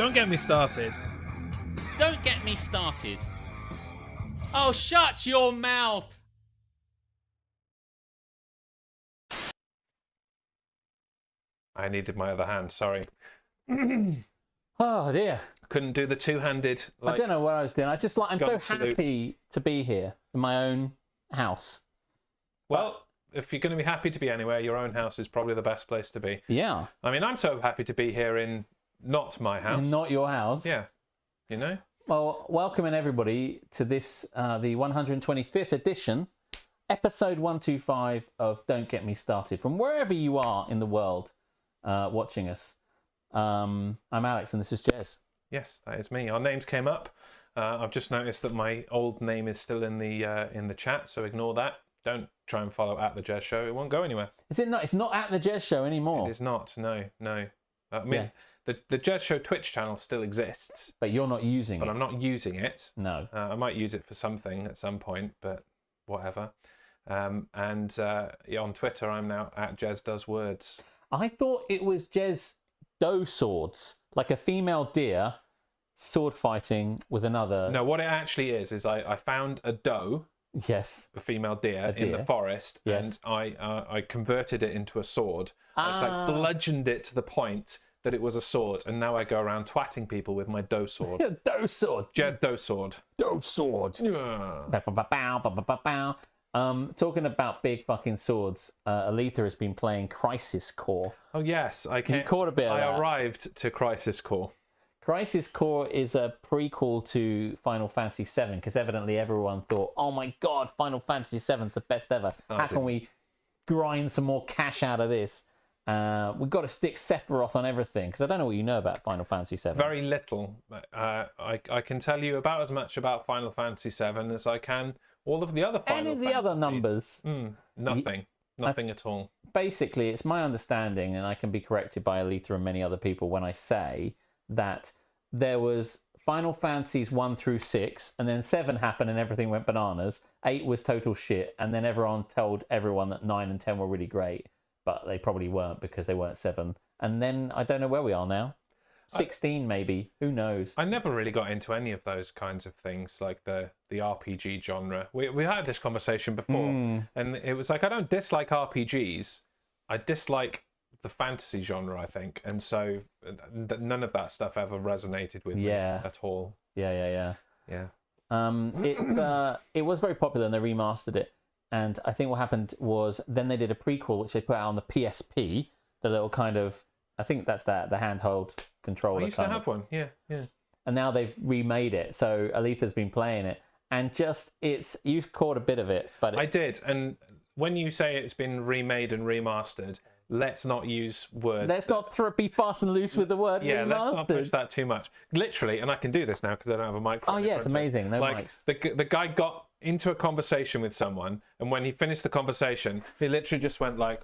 Don't get me started. Don't get me started. Oh, shut your mouth. I needed my other hand, sorry. Oh dear. Couldn't do the two-handed. I don't know what I was doing. I'm so salute. happy to be here in my own house. Well, if you're going to be happy to be anywhere, your own house is probably the best place to be. Yeah. I mean, I'm so happy to be here in not my house. In not your house. Yeah. You know? Well, welcoming everybody to this, the 125th edition, episode 125 of Don't Get Me Started, from wherever you are in the world watching us. I'm Alex and this is Jez. Yes, that is me. Our names came up. I've just noticed that my old name is still in the chat, so ignore that. Don't try and follow at the Jez Show. It won't go anywhere. Is it not? It's not at the Jez Show anymore. It is not. No. I mean, the Jez Show Twitch channel still exists, but you're not using it. But I'm not using it. No. I might use it for something at some point, but whatever. On Twitter, I'm now at Jez Does Words. I thought it was Jez Doe Swords, like a female deer sword fighting with another. No, what it actually is I found a doe. Yes. A female deer in the forest, yes. And I converted it into a sword. I just like bludgeoned it to the point that it was a sword, and now I go around twatting people with my doe sword. Doe sword. Jez Doe Sword. Doe sword. Yeah. Talking about big fucking swords, Aletha has been playing Crisis Core. Oh yes, You caught a bit of that. arrived to Crisis Core. Crisis Core is a prequel to Final Fantasy VII, because evidently everyone thought, oh my god, Final Fantasy VII's the best ever. How can we grind some more cash out of this? We've got to stick Sephiroth on everything, because I don't know what you know about Final Fantasy VII. Very little. I can tell you about as much about Final Fantasy VII as I can all of the other Final Any of the other numbers. Nothing. Nothing at all. Basically, it's my understanding, and I can be corrected by Aletha and many other people when I say that there was Final Fantasies 1 through 6, and then 7 happened and everything went bananas. 8 was total shit, and then everyone told everyone that 9 and 10 were really great, but they probably weren't because they weren't 7. And then I don't know where we are now. 16 maybe, who knows? I never really got into any of those kinds of things, like the RPG genre. We had this conversation before, and it was like, I don't dislike RPGs, I dislike the fantasy genre, I think, and so none of that stuff ever resonated with me at all. Yeah. It was very popular and they remastered it, and I think what happened was then they did a prequel which they put out on the PSP, the little kind of, I think that's the handheld controller. I used to have one, yeah. And now they've remade it, so Aletha's been playing it, and you've caught a bit of it, but I did, and when you say it's been remade and remastered, let's not use words. Let's not be fast and loose with the word remastered. Let's not push that too much. Literally, and I can do this now because I don't have a microphone. Oh yeah, it's amazing. No mics. The guy got into a conversation with someone, and when he finished the conversation, he literally just went like,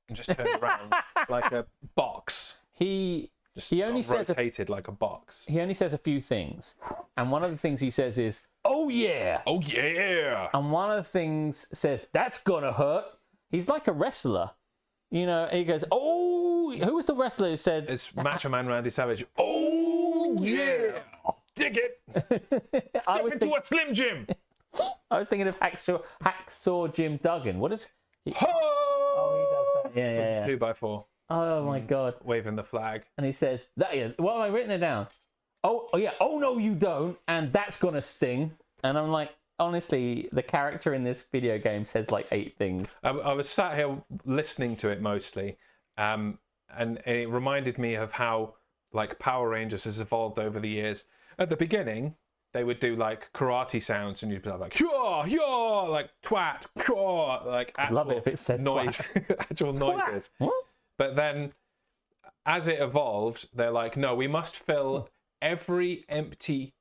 and just turned around like a box. He only says rotated like a box. He only says a few things, and one of the things he says is, "Oh yeah, oh yeah," and one of the things says, "That's gonna hurt." He's like a wrestler, you know. He goes, "Oh, who was the wrestler who said?" It's Macho Man Randy Savage. Oh yeah, dig it. Step into a Slim Jim. I was thinking of Hacksaw Jim Duggan. What is he? Oh, he does that. Yeah. 2x4. Oh my god, waving the flag. And he says, "What have I written it down? Oh yeah. Oh no, you don't. And that's gonna sting." And I'm like, honestly, the character in this video game says like 8 things. I was sat here listening to it mostly, and it reminded me of how like Power Rangers has evolved over the years. At the beginning, they would do like karate sounds, and you'd be like, "Yaw, yaw," like twat, yaw, like I'd love it if it said noise, actual noises. What? But then, as it evolved, they're like, "No, we must fill every empty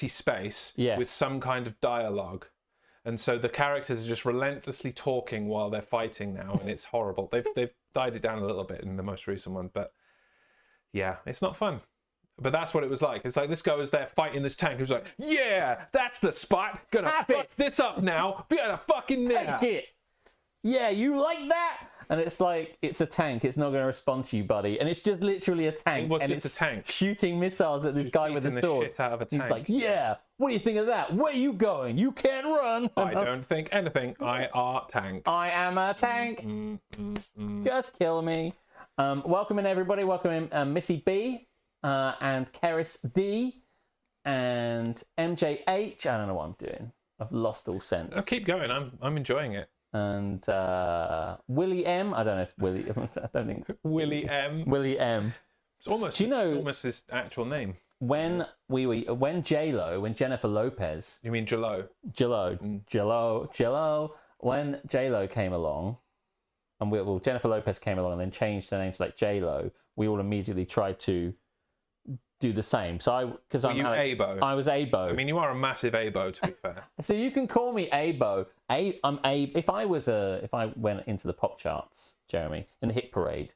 space with some kind of dialogue," and so the characters are just relentlessly talking while they're fighting now, and it's horrible. They've died it down a little bit in the most recent one, but yeah, it's not fun. But that's what it was like. It's like this guy was there fighting this tank. He was like, "Yeah, that's the spot. Gonna fuck this up now. Be able to fucking take it. Yeah, you like that? And it's like, it's a tank. It's not going to respond to you, buddy. And it's just literally a tank. It was and just it's a tank. shooting missiles at this guy with a sword. Shit out of a tank. He's like, yeah, what do you think of that? Where are you going? You can't run. I don't think anything. I are tank. I am a tank. Just kill me. Welcome in, everybody. Welcome in Missy B and Keris D and MJH. I don't know what I'm doing. I've lost all sense. Oh, keep going. I'm enjoying it. And Willie M. I don't know if Willie. I don't think Willie M. Willie M. It's almost. Do you know? It's almost his actual name. When Jennifer Lopez. You mean J-Lo? J-Lo. When J-Lo came along, and Jennifer Lopez came along and then changed her name to like J-Lo, we all immediately tried to do the same. So I'm Alex, Abo? I was Abo. I mean, you are a massive Abo, to be fair. So you can call me Abo. I'm Abe. If I went into the pop charts, Jeremy, in the hit parade,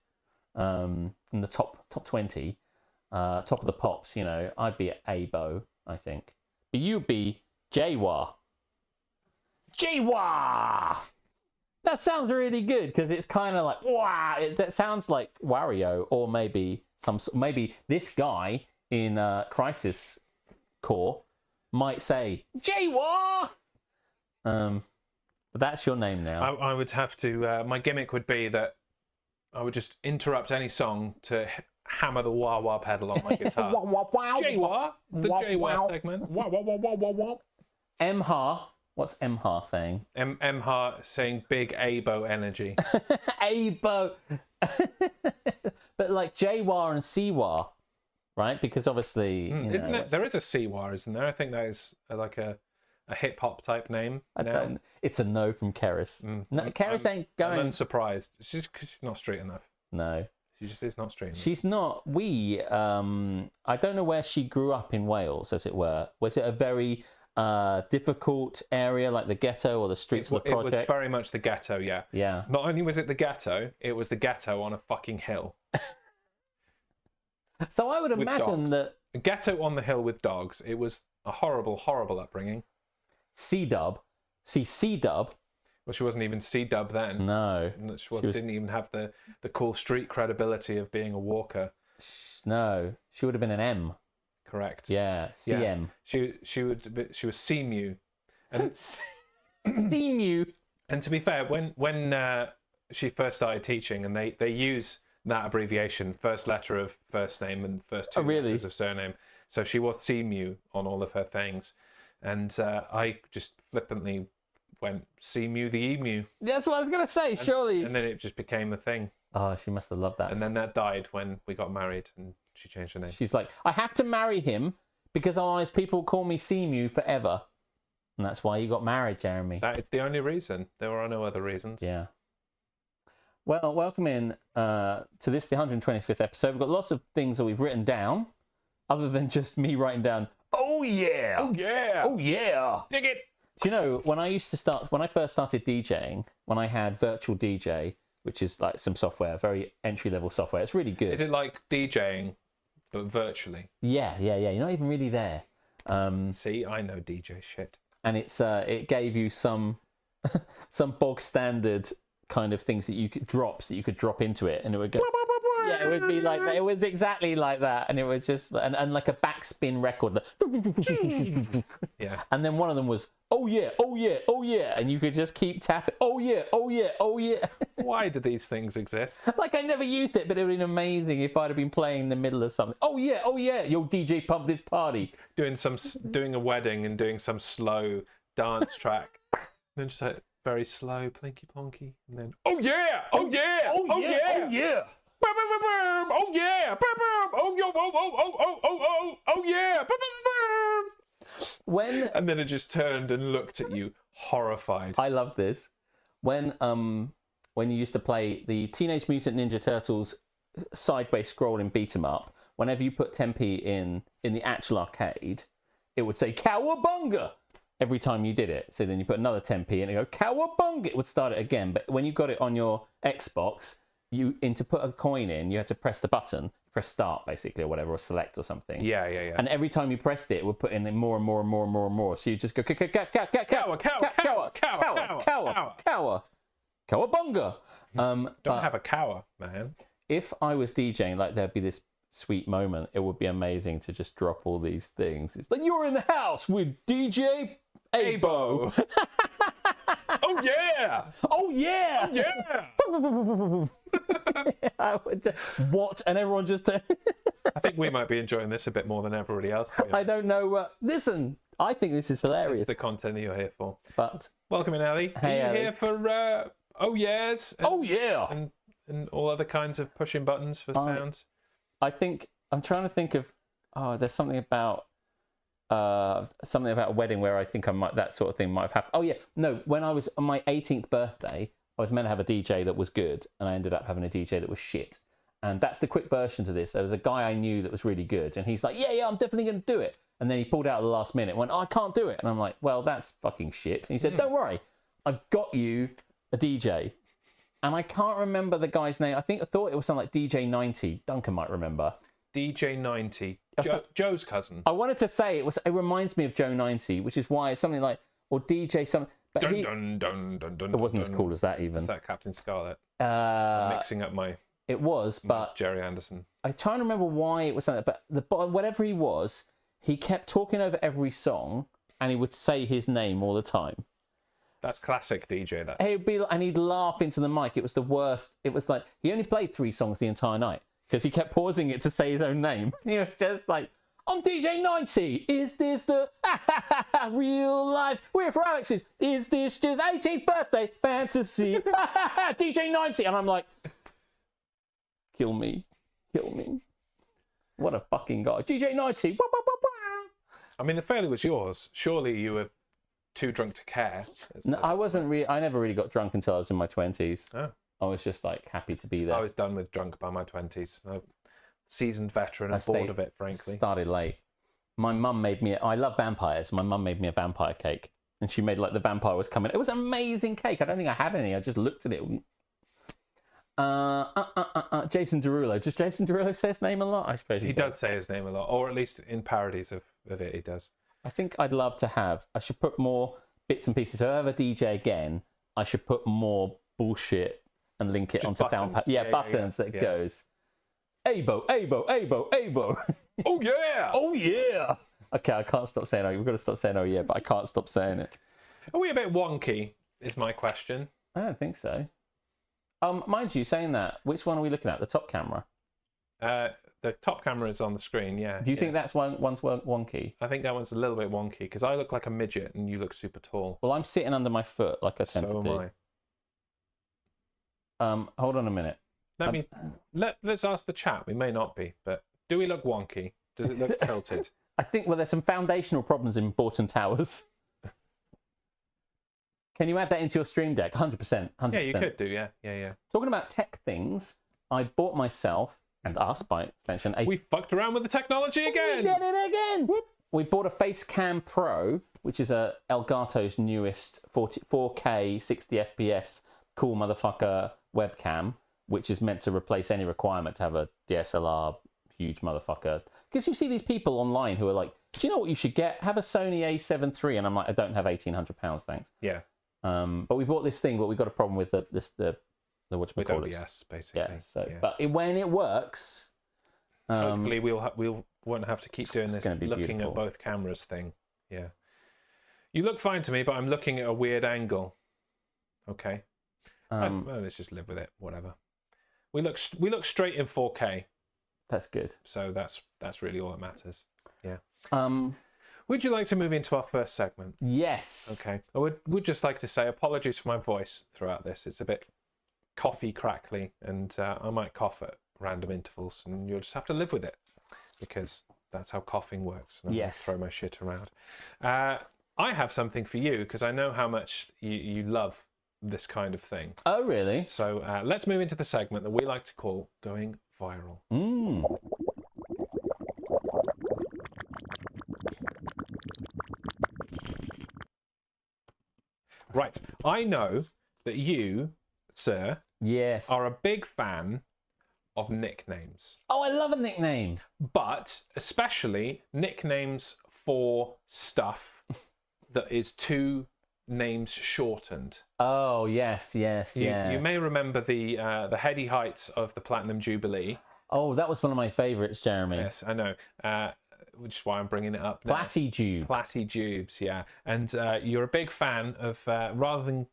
in the top 20, top of the pops, you know, I'd be Abo, I think. But you'd be Jwa. That sounds really good because it's kind of like wow. That sounds like Wario, or maybe this guy in Crisis Core might say Jwa. But that's your name now. I would have to. My gimmick would be that I would just interrupt any song to hammer the wah wah pedal on my guitar. Jwa, the Jwa segment. Wah wah wah wah wah wah. Mha. What's Mha saying? Mha saying big Abo energy. Abo. But like Jwa and Siwa, right? Because obviously, there is a Siwa, isn't there? I think that is like a hip hop type name. It's a no from Keris. No, Keris ain't going. I'm unsurprised. She's not street enough. No. She just is not straight enough. She's not. I don't know where she grew up in Wales, as it were. Was it a very difficult area, like the ghetto or the streets of the project? It was very much the ghetto, yeah. Yeah. Not only was it the ghetto on a fucking hill. So I would imagine that... A ghetto on the hill with dogs. It was a horrible, horrible upbringing. C-dub. See, C-dub... Well, she wasn't even C-dub then. No. She didn't even have the cool street credibility of being a walker. No. She would have been an M. Correct. Yeah, CM. Yeah. She was CMU. And CMU. And to be fair, when she first started teaching, and they use that abbreviation, first letter of first name and first two letters of surname. So she was CMU on all of her things. And I just flippantly went CMU the emu. That's what I was going to say, surely. And then it just became a thing. Oh, she must have loved that. And then that died when we got married and she changed her name. She's like, I have to marry him because otherwise people call me CMU forever. And that's why you got married, Jeremy. That is the only reason. There are no other reasons. Yeah. Well, welcome in to this, the 125th episode. We've got lots of things that we've written down, other than just me writing down, oh yeah! Oh yeah! Oh yeah! Dig it! Do you know, when I first started DJing, when I had Virtual DJ, which is like some software, very entry-level software, it's really good. Is it like DJing, but virtually? Yeah. You're not even really there. See, I know DJ shit. And it gave you some bog standard kind of things that you could drops that you could drop into it, and it would go. Yeah, it would be like that. It was exactly like that, and it was just and like a backspin record. Yeah. And then one of them was oh yeah, oh yeah, oh yeah, and you could just keep tapping. Oh yeah, oh yeah, oh yeah. Why do these things exist? Like I never used it, but it would have been amazing if I'd have been playing in the middle of something. Oh yeah, yo DJ pump this party. Doing a wedding and doing some slow dance track, and then just like very slow plinky plonky, and then oh yeah, oh yeah, oh yeah, oh yeah. Oh yeah! Oh yo! Oh yeah! And then it just turned and looked at you, horrified. I love this. When you used to play the Teenage Mutant Ninja Turtles sideways scrolling beat 'em up, whenever you put 10p in the actual arcade, it would say "Cowabunga" every time you did it. So then you put another 10p and it go "Cowabunga." It would start it again. But when you got it on your Xbox, to put a coin in, you had to press the button, press start basically, or whatever, or select or something. Yeah. And every time you pressed it would put in more and more and more and more and more. So you just go cower. Cowabunga! Don't have a cower, man. If I was DJing, like there'd be this sweet moment. It would be amazing to just drop all these things. It's like, you're in the house with DJ Abo. Oh yeah! Oh yeah! Oh yeah! What? And everyone just... I think we might be enjoying this a bit more than everybody else. I don't know. Listen, I think this is hilarious. It's the content that you're here for. But welcome in, Ali. Hey, Are you Ali. here for oh yes? Oh yeah! And all other kinds of pushing buttons for sounds? I think I'm trying to think of. Oh, there's something about a wedding where I think that sort of thing might have happened. Oh yeah, no. When I was on my 18th birthday, I was meant to have a DJ that was good, and I ended up having a DJ that was shit. And that's the quick version to this. There was a guy I knew that was really good, and he's like, yeah, I'm definitely going to do it. And then he pulled out at the last minute and went, oh, I can't do it. And I'm like, well, that's fucking shit. And he said, don't worry, I've got you a DJ. And I can't remember the guy's name. I thought it was something like DJ 90. Duncan might remember. DJ 90. Joe's cousin. I wanted to say it reminds me of Joe 90, which is why it's something like, or DJ something. But it wasn't as cool as that even. Was that Captain Scarlet? Mixing up my... It was, but... Jerry Anderson. I'm trying to remember why it was something, but whatever he was, he kept talking over every song, and he would say his name all the time. That's classic DJ, that. He'd be, and he'd laugh into the mic. It was the worst. It was like, he only played 3 songs the entire night, because he kept pausing it to say his own name. He was just like, I'm DJ 90. Is this the real life? We're for Alex's. Is this just 18th birthday fantasy? DJ 90. And I'm like... Kill me. What a fucking guy. DJ 90. I mean, the failure was yours. Surely you were too drunk to care. No, I wasn't really. I never really got drunk until I was in my 20s. Oh. I was just like happy to be there. I was done with drunk by my 20s. I'm a seasoned veteran and bored of it, frankly. Started late. My mum made me. I love vampires. My mum made me a vampire cake. And she made like the vampire was coming. It was an amazing cake. I don't think I had any. I just looked at it. Jason Derulo. Does Jason Derulo say his name a lot? I suppose he does say his name a lot, or at least in parodies of it, he does. I think I'd love to have. I should put more bits and pieces. So if I have a DJ again, I should put more bullshit and link it onto SoundPad. Yeah, buttons that goes. Abo, Abo, Abo, Abo. Oh yeah! Oh yeah! Okay, I can't stop saying oh. We've got to stop saying oh yeah, but I can't stop saying it. Are we a bit wonky? Is my question. I don't think so. Mind you, saying that, which one are we looking at? The top camera? The top camera is on the screen, yeah. Do you think that's one's wonky? I think that one's a little bit wonky, because I look like a midget and you look super tall. Well, I'm sitting under my foot like I tend to do. So am I. Hold on a minute. Let's ask the chat. We may not be, but do we look wonky? Does it look tilted? I think, well, there's some foundational problems in Borton Towers. Can you add that into your stream deck? 100%. Yeah, you could do, yeah. Talking about tech things, I bought myself, and us by extension, we fucked around with the technology again! We did it again! Whoop. We bought a Facecam Pro, which is Elgato's newest 4K 60 FPS cool motherfucker webcam, which is meant to replace any requirement to have a DSLR huge motherfucker. Because you see these people online who are like, do you know what you should get? Have a Sony A7 III. And I'm like, I don't have £1,800, thanks. Yeah. But we bought this thing, but we got a problem with the whatchamacallit. OBS, basically. Yeah. So, yeah. But when it works, hopefully we won't have to keep doing this looking beautiful. At both cameras thing. Yeah. You look fine to me, but I'm looking at a weird angle. Okay. Well, let's just live with it. Whatever. We look straight in 4K. That's good. So that's really all that matters. Yeah. Would you like to move into our first segment? Yes. Okay. I would just like to say apologies for my voice throughout this. It's a bit coughy, crackly, and I might cough at random intervals, and you'll just have to live with it because that's how coughing works. And I throw my shit around. I have something for you because I know how much you love this kind of thing. Oh, really? So let's move into the segment that we like to call Going Viral. Right. I know that you, sir, are a big fan of nicknames. Oh, I love a nickname. But especially nicknames for stuff that is too names shortened. Oh, yes. You may remember the heady heights of the Platinum Jubilee. Oh, that was one of my favourites, Jeremy. Yes, I know. Which is why I'm bringing it up now. Platitubes, yeah. And you're a big fan of, rather than,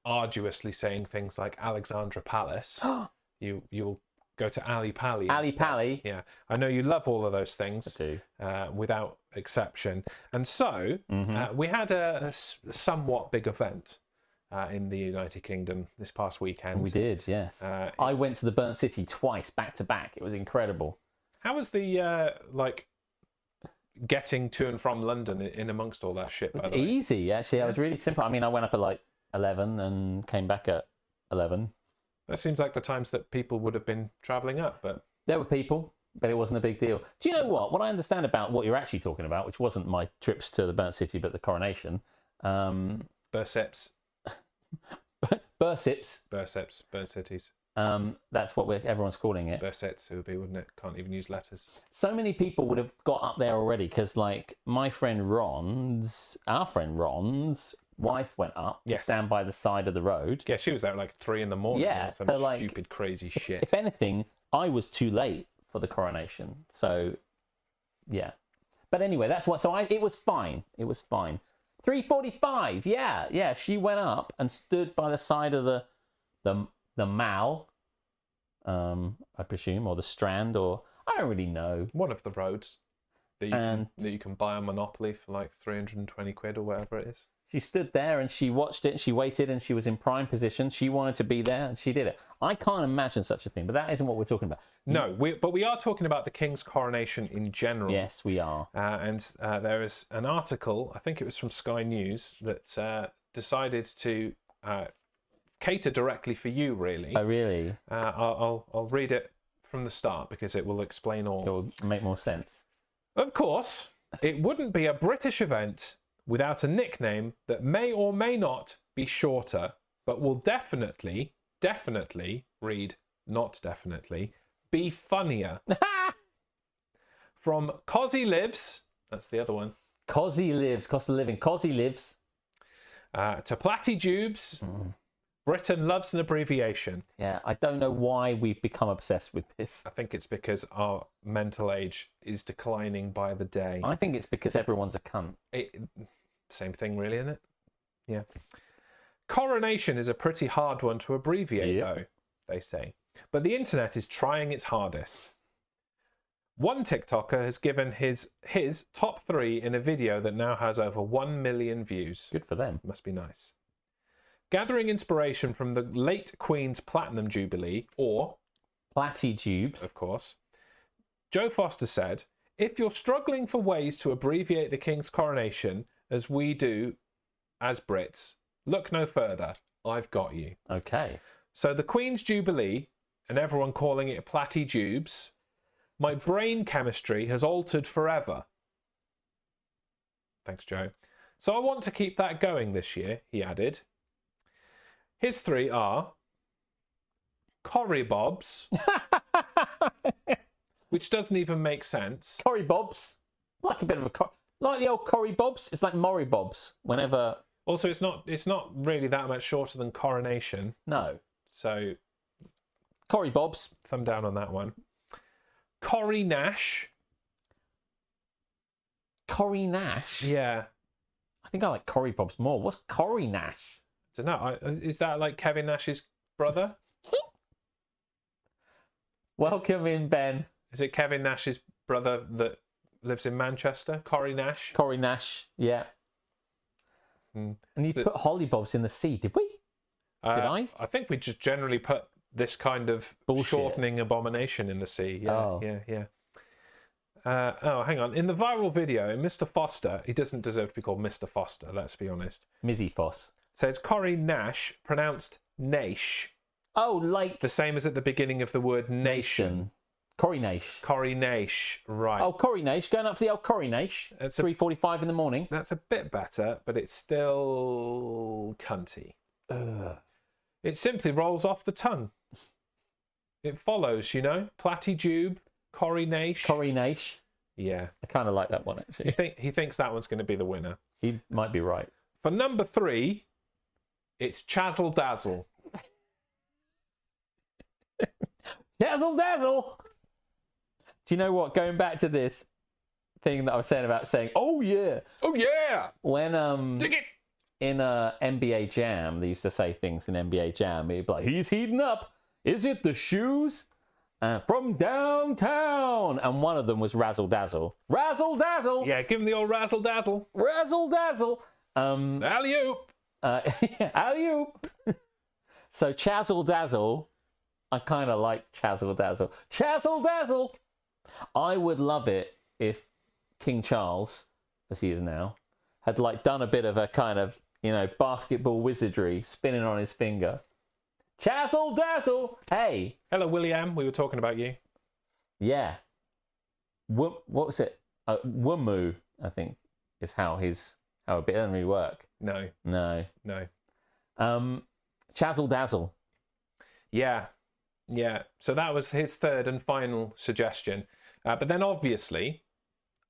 arduously saying things like Alexandra Palace, you'll go to Ali Pali. Ali Pali. Yeah, I know you love all of those things. I do. Without exception. And so we had a somewhat big event in the United Kingdom this past weekend. We did, yes. I went to the Burnt City twice, back to back. It was incredible. How was the getting to and from London in amongst all that shit? It was easy, actually. Yeah. I was really simple. I mean, I went up at 11 and came back at 11. That seems like the times that people would have been travelling up, but there were people, but it wasn't a big deal. Do you know what? What I understand about what you're actually talking about, which wasn't my trips to the Burnt City, but the coronation. Bursips. Bursips. Burnt cities. That's what everyone's calling it. Bursets, it would be, wouldn't it? Can't even use letters. So many people would have got up there already because, our friend Ron's wife went up to stand by the side of the road. Yeah, she was there at 3 a.m. Yeah, some stupid, crazy shit. If anything, I was too late for the coronation. So, yeah. But anyway, that's what. So it was fine. It was fine. 3:45. Yeah. She went up and stood by the side of the Mall, I presume, or the Strand, or I don't really know. One of the roads that you can buy on Monopoly for 320 quid or whatever it is. She stood there and she watched it, and she waited, and she was in prime position. She wanted to be there and she did it. I can't imagine such a thing, but that isn't what we're talking about. No, but we are talking about the King's coronation in general. Yes, we are. And there is an article, I think it was from Sky News, that decided to cater directly for you, really. Oh, really? I'll read it from the start because it will explain all. It will make more sense. Of course, it wouldn't be a British event without a nickname that may or may not be shorter, but will definitely read not definitely, be funnier. From Cosy Lives, that's the other one. Cosy Lives, cost of living. Cosy Lives. To Platitubes. Britain loves an abbreviation. Yeah, I don't know why we've become obsessed with this. I think it's because our mental age is declining by the day. I think it's because everyone's a cunt. Same thing, really, isn't it? Yeah. Coronation is a pretty hard one to abbreviate, though, they say. But the internet is trying its hardest. One TikToker has given his top 3 in a video that now has over 1 million views. Good for them. Must be nice. Gathering inspiration from the late Queen's Platinum Jubilee, or Platitubes, of course, Joe Foster said, "If you're struggling for ways to abbreviate the King's coronation, as we do as Brits, look no further. I've got you." Okay. So the Queen's Jubilee, and everyone calling it Platitubes, my brain chemistry has altered forever. Thanks, Joe. So I want to keep that going this year, he added. His 3 are Corrybobs, which doesn't even make sense. Corrybobs, like a bit of like the old Corrybobs. It's like Morrybobs. Whenever. Also, it's not really that much shorter than coronation. No. So, Corrybobs. Thumb down on that one. Corrie Nash. Corrie Nash. Yeah. I think I like Corrybobs more. What's Corrie Nash? I don't know. Is that like Kevin Nash's brother? Welcome in, Ben. Is it Kevin Nash's brother that lives in Manchester? Corrie Nash? Corrie Nash, yeah. And you put Hollybobs in the sea, did we? Did I? I think we just generally put this kind of shortening abomination in the sea. Yeah, yeah. Hang on. In the viral video, Mr. Foster, he doesn't deserve to be called Mr. Foster, let's be honest. Mizzy Foss. Says Corrie Nash, pronounced Naish. Oh, like... the same as at the beginning of the word nation. Corrie Nash. Corrie Nash, right. Oh, Corrie Nash, going up for the old Corrie Nash. 3:45 in the morning. That's a bit better, but it's still cunty. It simply rolls off the tongue. It follows, Platitube, Corrie Nash. Corrie Nash. Yeah. I kind of like that one, actually. He thinks that one's going to be the winner. He might be right. For number 3, it's Chazzle Dazzle. Dazzle dazzle. Do you know what? Going back to this thing that I was saying about saying, "Oh yeah, oh yeah," when Diggit. in NBA Jam, they used to say things in NBA Jam. He'd be like, "He's heating up. Is it the shoes from downtown?" And one of them was Razzle Dazzle. Razzle Dazzle. Yeah, give him the old Razzle Dazzle. Razzle Dazzle. Alley-oop. Alley-oop. So Chazzle Dazzle. I kind of like Chazzle Dazzle. Chazzle Dazzle. I would love it if King Charles, as he is now, had like done a bit of a kind of, you know, basketball wizardry, spinning on his finger. Chazzle Dazzle. Hey. Hello, William. We were talking about you. Yeah. What was it? Wumu, I think, is how a bit doesn't really work. No. Chazzle Dazzle. Yeah. So that was his third and final suggestion. But then obviously,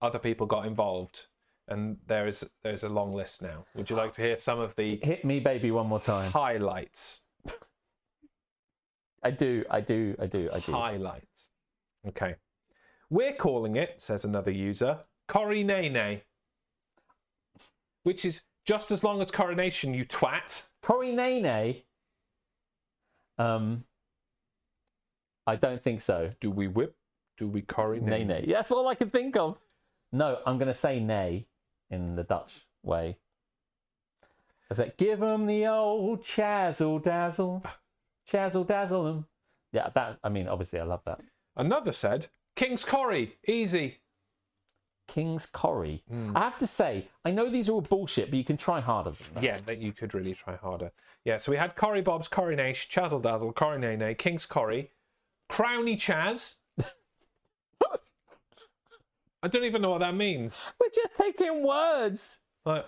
other people got involved, and there's a long list now. Would you like to hear some of the Hit me, baby, one more time. highlights? I do. Highlights. Okay. We're calling it, says another user, Corrie Nene, which is just as long as coronation, you twat. Corrie Nene. I don't think so. Do we whip? Do we Corrie Nene? Nene. That's all I can think of. No, I'm going to say nay in the Dutch way. I said, give 'em the old chazzle dazzle. Chazzle dazzle 'em. Yeah, that, I mean, obviously I love that. Another said, King's Corrie, easy. King's Corrie. I have to say, I know these are all bullshit, but you can try harder than that. Yeah, that you could really try harder. Yeah, so we had Corrie Bobs, Corrie Nash, Chazzle Dazzle, Corrie Nene, King's Corrie, Crowny Chaz. I don't even know what that means. We're just taking words. Like,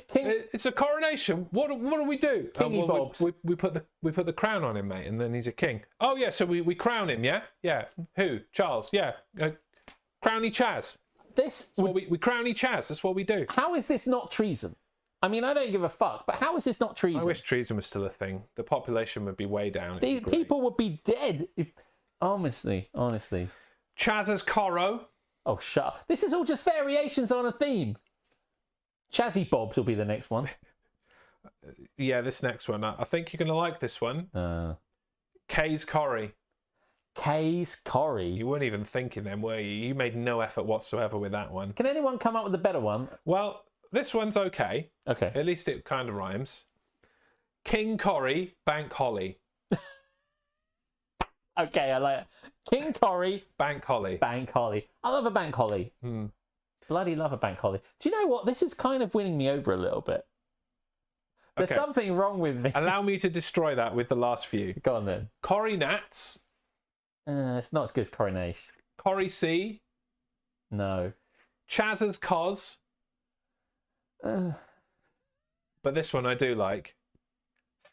King... It's a coronation. What do we do? Kingy Bobs. We put the crown on him, mate, and then he's a king. Oh yeah, so we crown him, yeah, yeah. Who? Charles? Yeah, Crowny Chaz. This would... we Crowny Chaz. That's what we do. How is this not treason? I mean, I don't give a fuck, but how is this not treason? I wish treason was still a thing. The population would be way down. These people would be dead if... Honestly. Chaz's Corro. Oh, shut up. This is all just variations on a theme. Chazzy Bobs will be the next one. Yeah, this next one. I think you're going to like this one. Kay's Corrie. Kay's Corrie. You weren't even thinking then, were you? You made no effort whatsoever with that one. Can anyone come up with a better one? Well, this one's okay. Okay. At least it kind of rhymes. King Corrie, Bank Holly. Okay, I like it. King Corrie. Bank Holly. Bank Holly. I love a Bank Holly. Bloody love a Bank Holly. Do you know what? This is kind of winning me over a little bit. There's something wrong with me. Allow me to destroy that with the last few. Go on then. Corrie Nats. It's not as good as Coronation. Corrie C. No. Chaz's Cos. But this one I do like.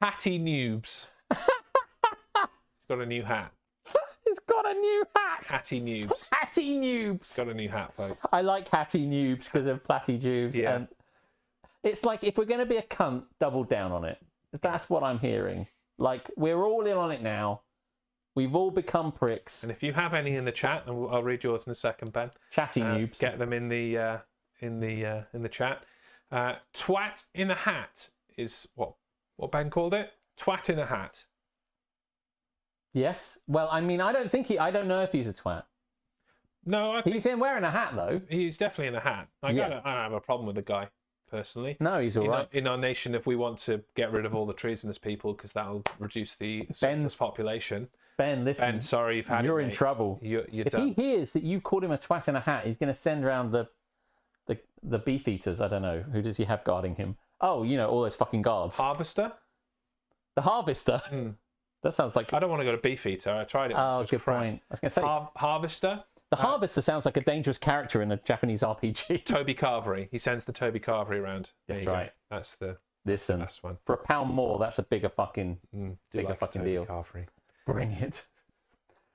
Hattie Noobs. He's got a new hat. He's got a new hat. Hattie Noobs. Hattie Noobs. Got a new hat, folks. I like Hattie Noobs because of Platty Jubes. Yeah. And it's like, if we're going to be a cunt, double down on it. That's what I'm hearing. Like, we're all in on it now. We've all become pricks. And if you have any in the chat, and I'll read yours in a second, Ben. Chatty noobs. Get them in the chat. Twat in a hat is what Ben called it. Twat in a hat. Yes. Well, I mean, I don't know if he's a twat. No, I think he's wearing a hat though. He's definitely in a hat. I don't have a problem with the guy personally. No, he's all right. In our nation, if we want to get rid of all the treasonous people, because that'll reduce the surplus population. Ben, listen. Ben, sorry, you're in trouble. You're if done. he hears that you called him a twat in a hat, he's going to send around the beef eaters. I don't know, who does he have guarding him? Oh, you know, all those fucking guards. Harvester. The harvester. That sounds like... I don't want to go to beefeater. I tried it. Oh, good point. I was going to say... Harvester? The harvester sounds like a dangerous character in a Japanese RPG. Toby Carvery. He sends the Toby Carvery around. That's right. Go. That's the last one. For £1 more, that's a bigger fucking, deal. Carvery. Bring it.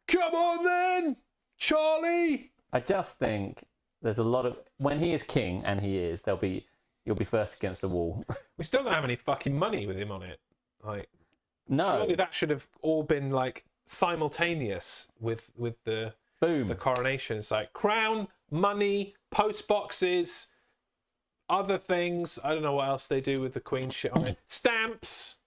Come on then, Charlie! I just think there's a lot of... When he is king, and he is, there'll be you'll be first against the wall. We still don't have any fucking money with him on it. Like, No. surely that should have all been like simultaneous with the Boom. the coronation. It's like crown, money, post boxes, other things. I don't know what else they do with the Queen shit on it. Stamps.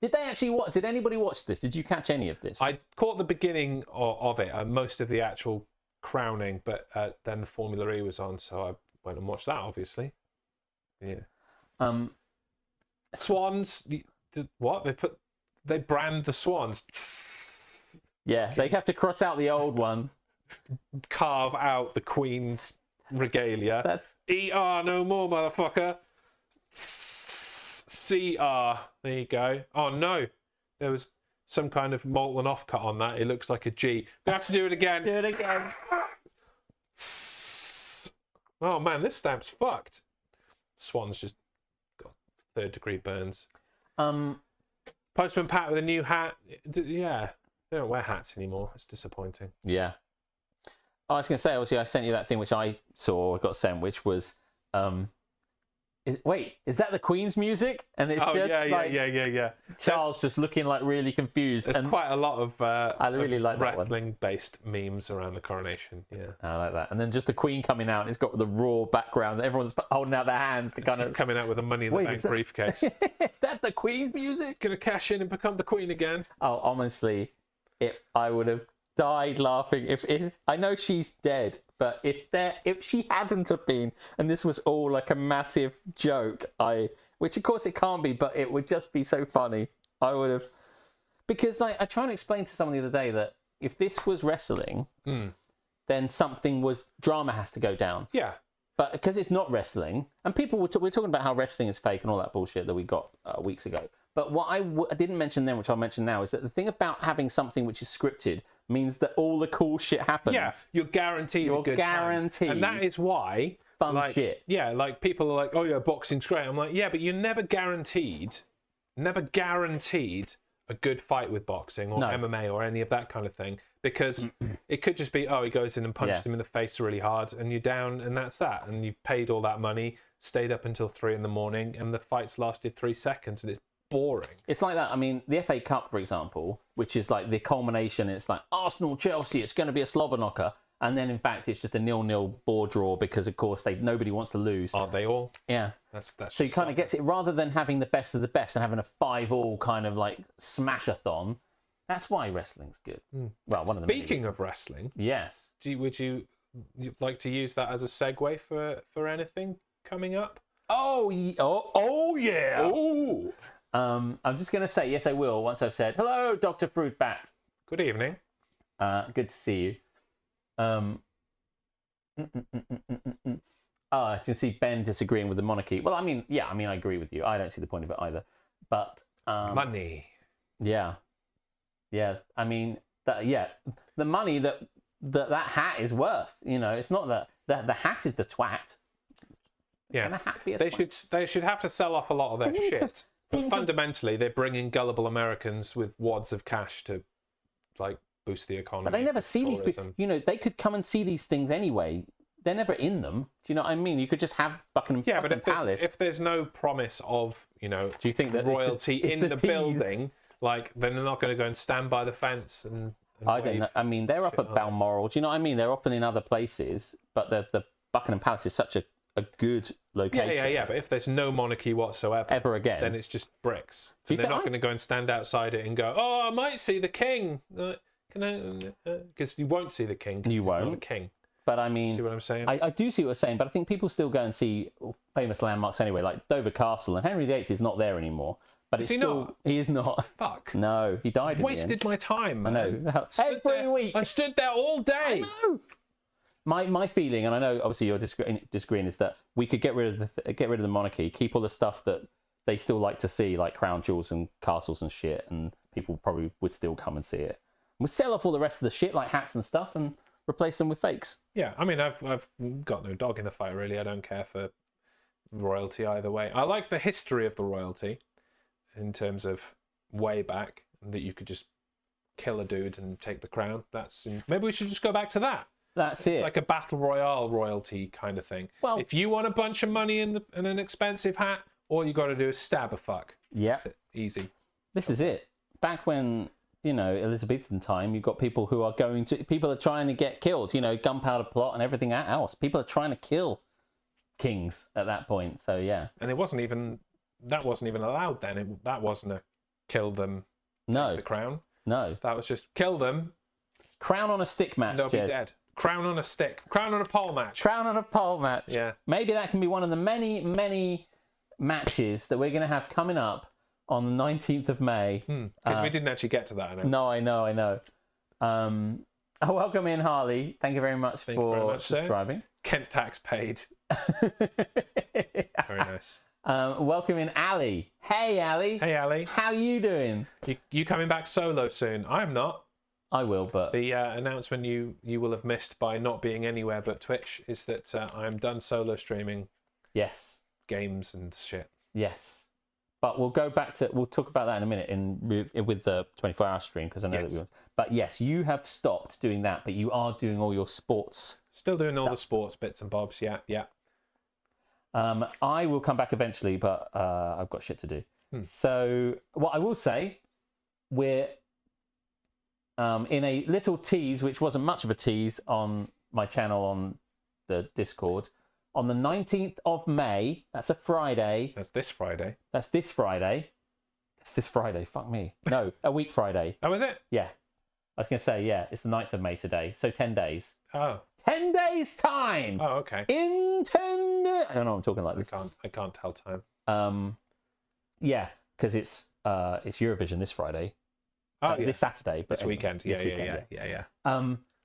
Did they actually watch? Did anybody watch this? Did you catch any of this? I caught the beginning of it, most of the actual crowning, but then the Formula E was on, so I went and watched that. Obviously, yeah. Swans. What they brand the swans. Yeah, they have to cross out the old one. Carve out the Queen's regalia. ER no more, motherfucker. CR. There you go. Oh no, there was some kind of molten offcut on that. It looks like a G. We have to do it again. Do it again. Oh man, this stamp's fucked. Swan's just got 3rd-degree burns. Postman Pat with a new hat. Yeah, they don't wear hats anymore. It's disappointing. Yeah. I was going to say, obviously, I sent you that thing which I saw, got sent, which was, is that the Queen's music? And it's yeah. Charles just looking like really confused. There's quite a lot of I really like that one. wrestling-based memes around the coronation. Yeah, I like that. And then just the Queen coming out, and it's got the raw background. Everyone's holding out their hands to kind of coming out with a money in the bank briefcase. Is that the Queen's music? Gonna cash in and become the Queen again. Oh, honestly, I would have died laughing if I know she's dead, but if she hadn't have been, and this was all like a massive joke, which of course it can't be, but it would just be so funny. I would have, because like I tried to explain to someone the other day that if this was wrestling, then drama has to go down. Yeah. But because it's not wrestling, and people we're talking about how wrestling is fake and all that bullshit that we got weeks ago. But what I didn't mention then, which I'll mention now, is that the thing about having something which is scripted means that all the cool shit happens. Yeah, you're guaranteed a good time. And that is why... Fun shit. Yeah, like people are like, oh yeah, boxing's great. I'm like, yeah, but you're never guaranteed a good fight with boxing or MMA or any of that kind of thing. Because it could just be, he goes in and punches him in the face really hard and you're down and that's that. And you've paid all that money, stayed up until 3 a.m, and the fight's lasted 3 seconds and it's boring. It's like that. I mean, the FA Cup, for example, which is like the culmination, it's like Arsenal, Chelsea, it's going to be a slobber knocker. And then, in fact, it's just a 0-0 bore draw because, of course, nobody wants to lose. Aren't they all? Yeah. That's so you kind of get it, rather than having the best of the best and having a 5-all kind of like smash-a-thon. That's why wrestling's good. Well, one of them. Speaking of wrestling, yes. Would you like to use that as a segue for anything coming up? Oh yeah. Oh. I'm just going to say, yes, I will, once I've said, hello, Dr. Fruit Bat. Good evening. Good to see you. I can see Ben disagreeing with the monarchy. Well, I mean, I agree with you. I don't see the point of it either. But... money. Yeah. Yeah, I mean, the money that hat is worth, it's not that the hat is the twat. Yeah, Can a hat be a they twat? should have to sell off a lot of their shit. But fundamentally, they're bringing gullible Americans with wads of cash to, like, boost the economy. But they never see these people. They could come and see these things anyway. They're never in them. Do you know what I mean? You could just have Buckingham Palace. If there's no promise of, do you think that royalty in the building, like, then they're not going to go and stand by the fence and I don't know. I mean, they're up at Balmoral. Do you know what I mean? They're often in other places, but the Buckingham Palace is such a good location. Yeah. But if there's no monarchy whatsoever, ever again, then it's just bricks. And they're not going to go and stand outside it and go, I might see the king. Can I? Because you won't see the king. You won't. Not the king. But I mean, see what I'm saying? I do see what you're saying, but I think people still go and see famous landmarks anyway, like Dover Castle, and Henry VIII is not there anymore. But Is he not? He is not. Fuck. No, he died. Wasted my time, man. I know. Every week. I stood there all day. I know. My feeling, and I know obviously you're disagreeing, is that we could get rid of the monarchy, keep all the stuff that they still like to see, like crown jewels and castles and shit, and people probably would still come and see it. We'll sell off all the rest of the shit, like hats and stuff, and replace them with fakes. Yeah, I mean, I've got no dog in the fight, really. I don't care for royalty either way. I like the history of the royalty in terms of way back, that you could just kill a dude and take the crown. Maybe we should just go back to that. That's it. It's like a battle royale royalty kind of thing. Well, if you want a bunch of money in an expensive hat, all you got to do is stab a fuck. Yeah. That's it. Easy. This is it. Back when, Elizabethan time, you've got people who are people are trying to get killed, gunpowder plot and everything else. People are trying to kill kings at that point. So, yeah. And that wasn't even allowed then. That wasn't a kill them, take the crown. No. That was just kill them. Crown on a stick match, They'll be dead. Crown on a stick. Crown on a pole match. Crown on a pole match. Yeah. Maybe that can be one of the many, many matches that we're going to have coming up on the 19th of May. Because we didn't actually get to that, I know. No, I know. Welcome in, Harley. Thank you very much for subscribing. Kent tax paid. Very nice. Welcome in, Ali. Hey, Ali. Hey, Ali. How you doing? You coming back solo soon? I'm not. I will, but... The announcement you will have missed by not being anywhere but Twitch is that I'm done solo streaming. Yes. Games and shit. Yes. But we'll talk about that in a minute with the 24-hour stream, because I know that we will. But yes, you have stopped doing that, but you are doing all your sports. Still doing all the sports bits and bobs, yeah. I will come back eventually, but I've got shit to do. So what I will say, we're in a little tease, which wasn't much of a tease on my channel on the Discord. On the 19th of May, that's a Friday. That's this Friday. Fuck me. No, a week Friday. Oh, is it? Yeah. I was going to say, yeah, it's the 9th of May today. So 10 days. Oh. 10 days time. Oh, okay. In 10 days. I don't know, I'm talking like this. I can't tell time. Yeah, because it's Eurovision this Friday. Oh, this Saturday. But this weekend. Yeah.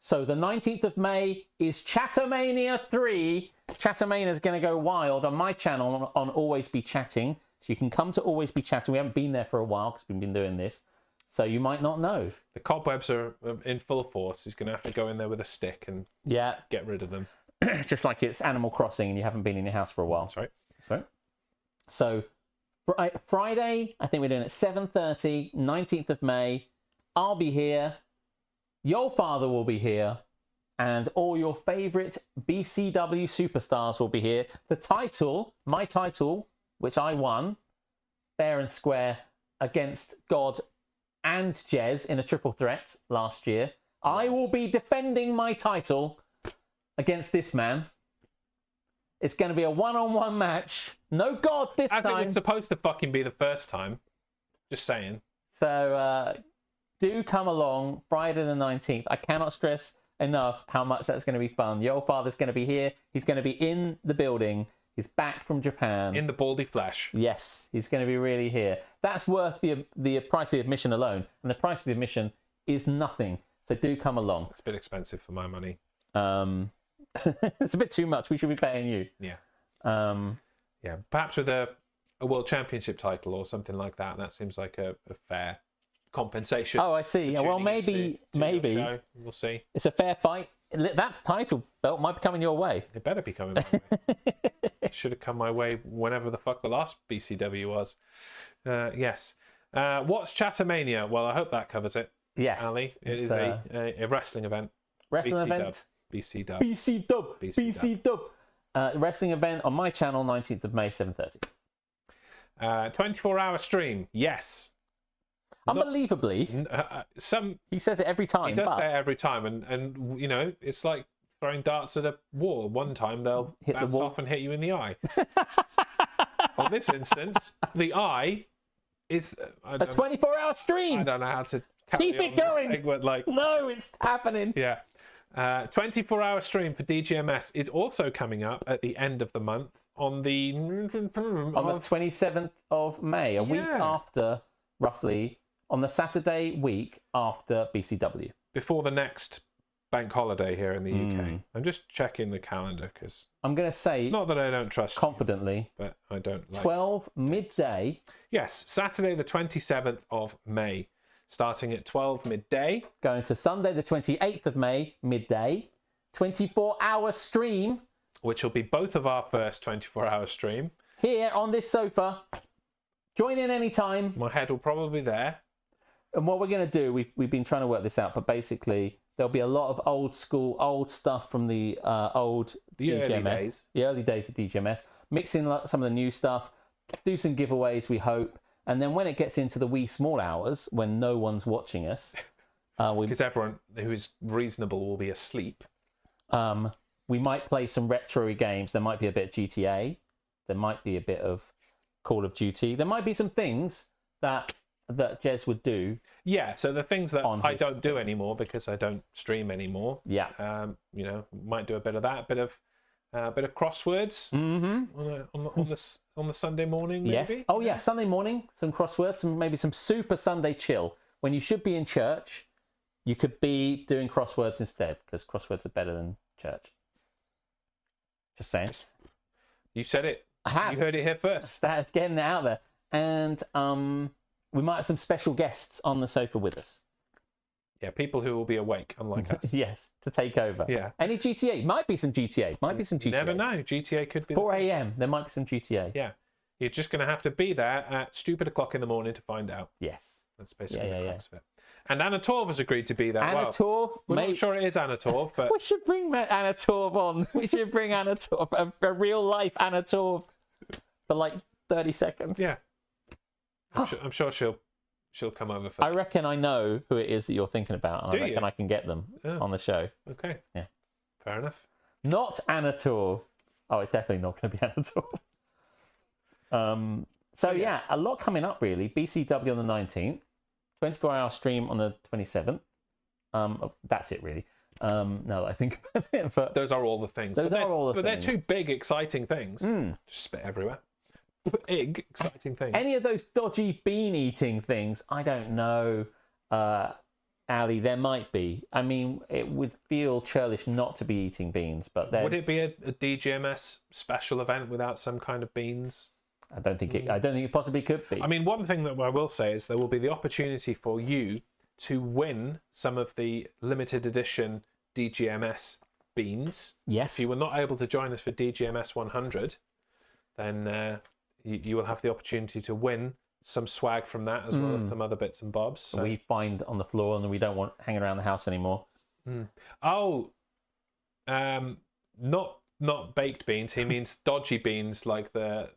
So the 19th of May is Chattermania 3. Chattermania is going to go wild on my channel on Always Be Chatting. So you can come to Always Be Chatting. We haven't been there for a while because we've been doing this. So you might not know. The cobwebs are in full force. He's going to have to go in there with a stick and get rid of them. Just like it's Animal Crossing and you haven't been in your house for a while. That's right. So Friday, I think we're doing it 7:30, 19th of May. I'll be here. Your father will be here. And all your favourite BCW superstars will be here. My title, which I won, fair and square, against God and Jez in a triple threat last year. I will be defending my title against this man. It's going to be a one-on-one match. No God this time. As it was supposed to fucking be the first time. Just saying. So do come along Friday the 19th. I cannot stress enough how much that's going to be fun. Your father's going to be here. He's going to be in the building. He's back from Japan. In the baldy flesh. Yes, he's going to be really here. That's worth the price of the admission alone. And the price of the admission is nothing. So do come along. It's a bit expensive for my money. It's a bit too much. We should be paying you. Yeah. Yeah. Perhaps with a world championship title or something like that. That seems like a fair compensation. Oh, I see. Yeah, well, maybe. We'll see. It's a fair fight. That title belt might be coming your way. It better be coming my way. It should have come my way whenever the fuck the last BCW was. Yes. What's Chattermania? Well, I hope that covers it. Yes. Ali, it is a wrestling event. Wrestling event? BC Dub. BC Dub. BC Dub. Wrestling event on my channel, 19th of May, 7:30. 24-hour stream. Yes. Unbelievably, he says it every time. He does say it every time, and you know, it's like throwing darts at a wall. One time they'll bounce off and hit you in the eye. On this instance, the eye is a 24-hour stream. I don't know how to keep it going. No, it's happening. Yeah. 24-hour stream for DGMS is also coming up at the end of the month on the 27th of May, a week after, roughly. On the Saturday week after BCW. Before the next bank holiday here in the UK. I'm just checking the calendar because... I'm going to say... Not that I don't trust confidently. You, but I don't like... 12 midday. Yes, Saturday the 27th of May. Starting at 12 midday. Going to Sunday the 28th of May, midday. 24-hour stream. Which will be both of our first 24-hour stream. Here on this sofa. Join in anytime. My head will probably be there. And what we're going to do, we've been trying to work this out, but basically There'll be a lot of old stuff from the old DGMS, early days. The early days of DGMS, mixing some of the new stuff, do some giveaways, we hope. And then when it gets into the wee small hours, when no one's watching us, because everyone who is reasonable will be asleep. We might play some retro games. There might be a bit of GTA. There might be a bit of Call of Duty. There might be some things that Jez would do. Yeah, so the things that I don't do anymore because I don't stream anymore. Yeah. Might do a bit of that, a bit of crosswords on the Sunday morning. Maybe? Yes. Oh yeah, Sunday morning, some crosswords, maybe some super Sunday chill. When you should be in church, you could be doing crosswords instead because crosswords are better than church. Just saying. You said it. I have. You heard it here first. Start getting it out there, and we might have some special guests on the sofa with us. Yeah, people who will be awake, unlike us. Yes, to take over. Yeah. Any GTA? Might be some GTA. You never know. GTA could be 4 a.m. There might be some GTA. Yeah. You're just going to have to be there at stupid o'clock in the morning to find out. Yes. That's basically the crux of it. And Anna Torv has agreed to be there. Anna Torv? We're not sure it is Anna Torv, but... We should bring Anna Torv on. We should bring Anna Torv, a real-life Anna Torv, for like 30 seconds. Yeah. I'm sure she'll come over for I reckon I know who it is that you're thinking about. And I reckon I can get them on the show. Okay. Yeah. Fair enough. Not Anna Torv. Oh, it's definitely not going to be Anna Torv. So yeah, a lot coming up really. BCW on the 19th. 24-hour stream on the 27th. That's it, really. Now that I think about it. But those are all the things. But they're two big, exciting things. Just spit everywhere. Big, exciting things. Any of those dodgy bean-eating things, I don't know, Ali, there might be. I mean, it would feel churlish not to be eating beans, but then... Would it be a DGMS special event without some kind of beans? I don't think it possibly could be. I mean, one thing that I will say is there will be the opportunity for you to win some of the limited edition DGMS beans. Yes. If you were not able to join us for DGMS 100, then you will have the opportunity to win some swag from that as well as some other bits and bobs. So. We find on the floor and we don't want hanging around the house anymore. Oh, not baked beans. He means dodgy beans, like the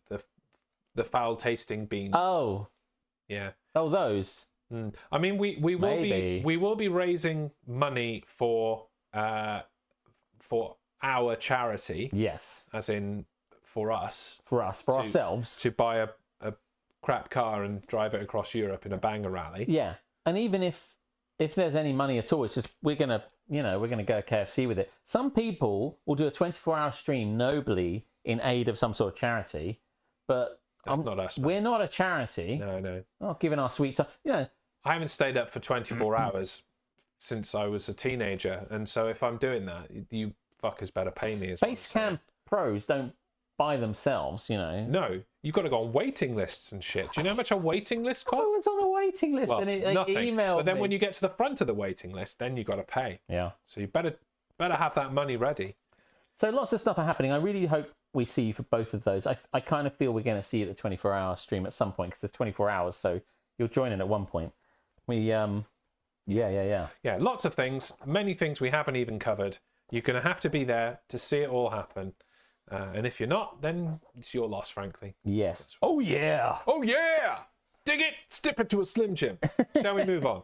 foul tasting beans. Oh, yeah. Oh, those. I mean, we will be raising money for our charity. Yes. As in for us. For ourselves. To buy a crap car and drive it across Europe in a banger rally. Yeah, and even if there's any money at all, it's just we're gonna go KFC with it. Some people will do a 24-hour stream nobly in aid of some sort of charity, but. That's not us. Man. We're not a charity. No. Oh, giving our sweet time. Yeah. I haven't stayed up for 24 hours since I was a teenager, and so if I'm doing that, you fuckers better pay me as well. Basecamp pros don't buy themselves, you know. No, you've got to go on waiting lists and shit. Do you know how much a waiting list costs? I was on a waiting list and it nothing. emailed But then me. when you get to the front of the waiting list, then you've got to pay. Yeah. So you better have that money ready. So lots of stuff are happening. I really hope we see you for both of those. I kind of feel we're going to see you at the 24-hour stream at some point because there's 24 hours, so you'll join in at one point. Yeah, lots of things, many things we haven't even covered. You're going to have to be there to see it all happen. And if you're not, then it's your loss, frankly. Yes. Oh, yeah. Dig it! Step it to a Slim Jim. Shall we move on?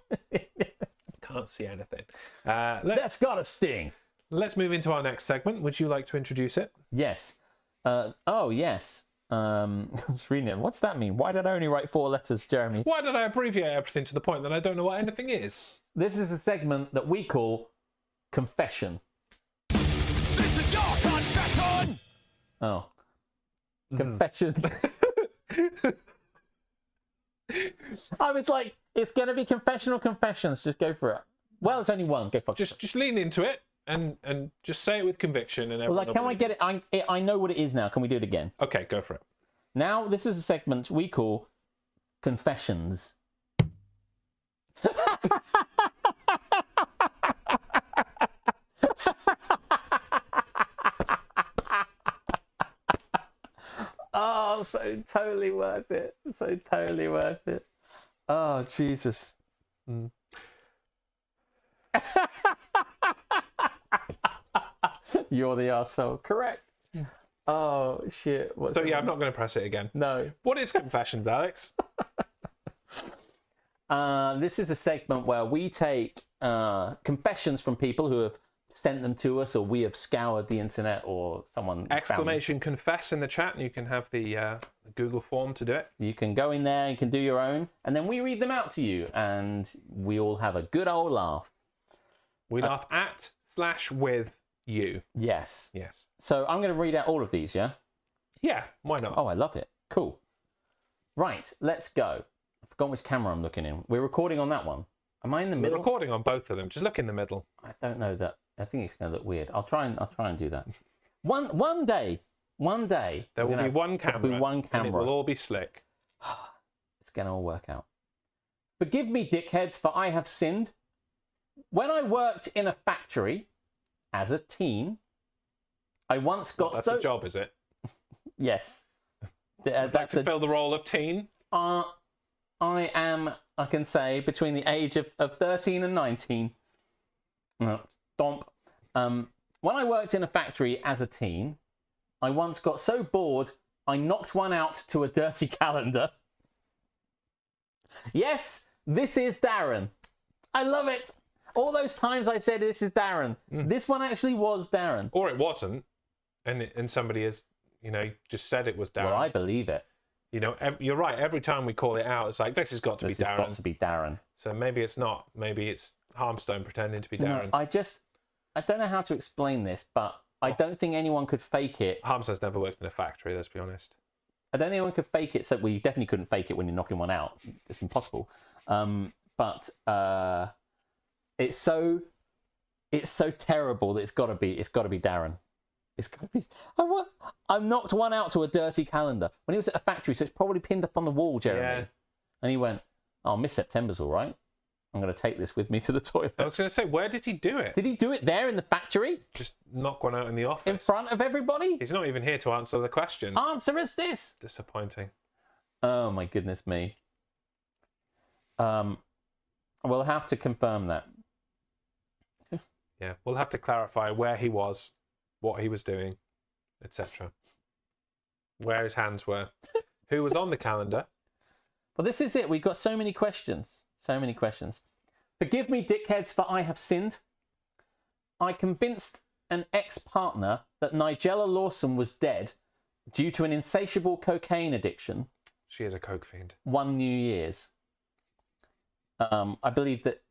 Can't see anything. That's got a sting. Let's move into our next segment. Would you like to introduce it? Yes. Yes. I was reading it. What's that mean? Why did I only write 4 letters, Jeremy? Why did I abbreviate everything to the point that I don't know what anything is? This is a segment that we call Confession. This is your confession! Oh. Confession. I was like, it's going to be confession or confessions. Just go for it. Well, it's only one. Go fuck yourself. Just lean into it. And just say it with conviction. And well, can I get it? I know what it is now. Can we do it again? Okay, go for it. Now, this is a segment we call Confessions. Oh, so totally worth it. So totally worth it. Oh, Jesus. You're the arsehole. Correct. Oh, shit. So, yeah, I'm not going to press it again. No. What is Confessions, Alex? This is a segment where we take confessions from people who have sent them to us, or we have scoured the internet, or someone... Exclamation confess in the chat, and you can have the Google form to do it. You can go in there, you can do your own, and then we read them out to you, and we all have a good old laugh. We laugh at/with you. Yes. Yes. So I'm going to read out all of these, yeah? Yeah, why not? Oh, I love it. Cool. Right, let's go. I've forgotten which camera I'm looking in. We're recording on that one. Am I in the We're middle? recording on both of them. Just look in the middle. I don't know that. I think it's going to look weird. I'll try and do that. One day. There will be one camera. There'll be one camera. And it will all be slick. It's going to all work out. Forgive me, dickheads, for I have sinned. When I worked in a factory as a teen, I once got That's a job, is it? Yes. That's to fill the role of teen. I am, I can say, between the age of 13 and 19. Stomp. When I worked in a factory as a teen, I once got so bored, I knocked one out to a dirty calendar. Yes, this is Darren. I love it. All those times I said this is Darren. This one actually was Darren. Or it wasn't. And somebody has, just said it was Darren. Well, I believe it. You're right. Every time we call it out, it's like, this has got to be Darren. This has got to be Darren. So maybe it's not. Maybe it's Harmstone pretending to be Darren. No, I don't know how to explain this, but I don't think anyone could fake it. Harmstone's never worked in a factory, let's be honest. I don't think anyone could fake it. So we definitely couldn't fake it when you're knocking one out. It's impossible. But it's so terrible that it's got to be Darren. It's got to be. I knocked one out to a dirty calendar when he was at a factory, so it's probably pinned up on the wall, Jeremy. Yeah. And he went, "Oh, Miss September's all right. I'm going to take this with me to the toilet." I was going to say, where did he do it? Did he do it there in the factory? Just knock one out in the office. In front of everybody? He's not even here to answer the questions. Answer us this. Disappointing. Oh, my goodness me. We'll have to confirm that. Yeah, we'll have to clarify where he was, what he was doing, etc. Where his hands were. Who was on the calendar. Well, this is it. We've got so many questions. So many questions. Forgive me, dickheads, for I have sinned. I convinced an ex-partner that Nigella Lawson was dead due to an insatiable cocaine addiction. She is a coke fiend. One New Year's. I believe that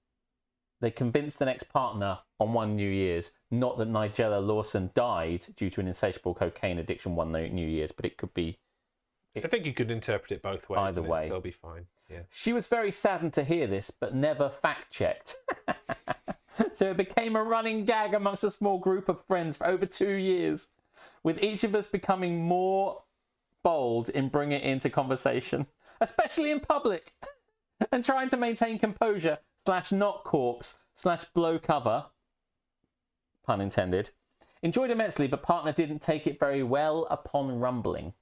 they convinced an ex-partner on one New Year's, not that Nigella Lawson died due to an insatiable cocaine addiction one New Year's, but it could be... I think you could interpret it both ways. Either way. They'll be fine. Yeah. She was very saddened to hear this, but never fact-checked. So it became a running gag amongst a small group of friends for over 2 years, with each of us becoming more bold in bringing it into conversation, especially in public, and trying to maintain composure / not corpse / blow cover, pun intended. Enjoyed immensely, but partner didn't take it very well upon rumbling.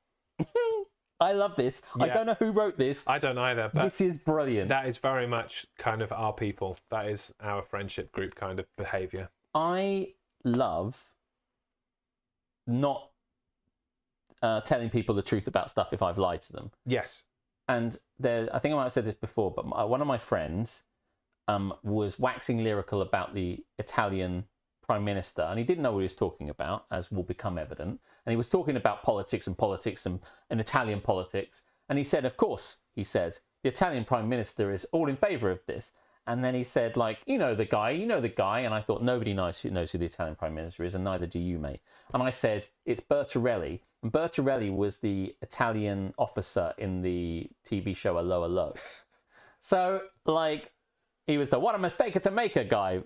I love this. Yeah. I don't know who wrote this. I don't either. But this is brilliant. That is very much kind of our people. That is our friendship group kind of behaviour. I love not telling people the truth about stuff if I've lied to them. Yes. And I think I might have said this before, but one of my friends was waxing lyrical about the Italian Prime Minister, and he didn't know what he was talking about, as will become evident. And he was talking about politics and Italian politics. And he said, of course, he said, the Italian Prime Minister is all in favour of this. And then he said, like, you know the guy. And I thought, nobody knows who the Italian Prime Minister is, and neither do you, mate. And I said, it's Bertorelli. And Bertorelli was the Italian officer in the TV show Allo Allo. So, like, he was the what a mistake to make a guy.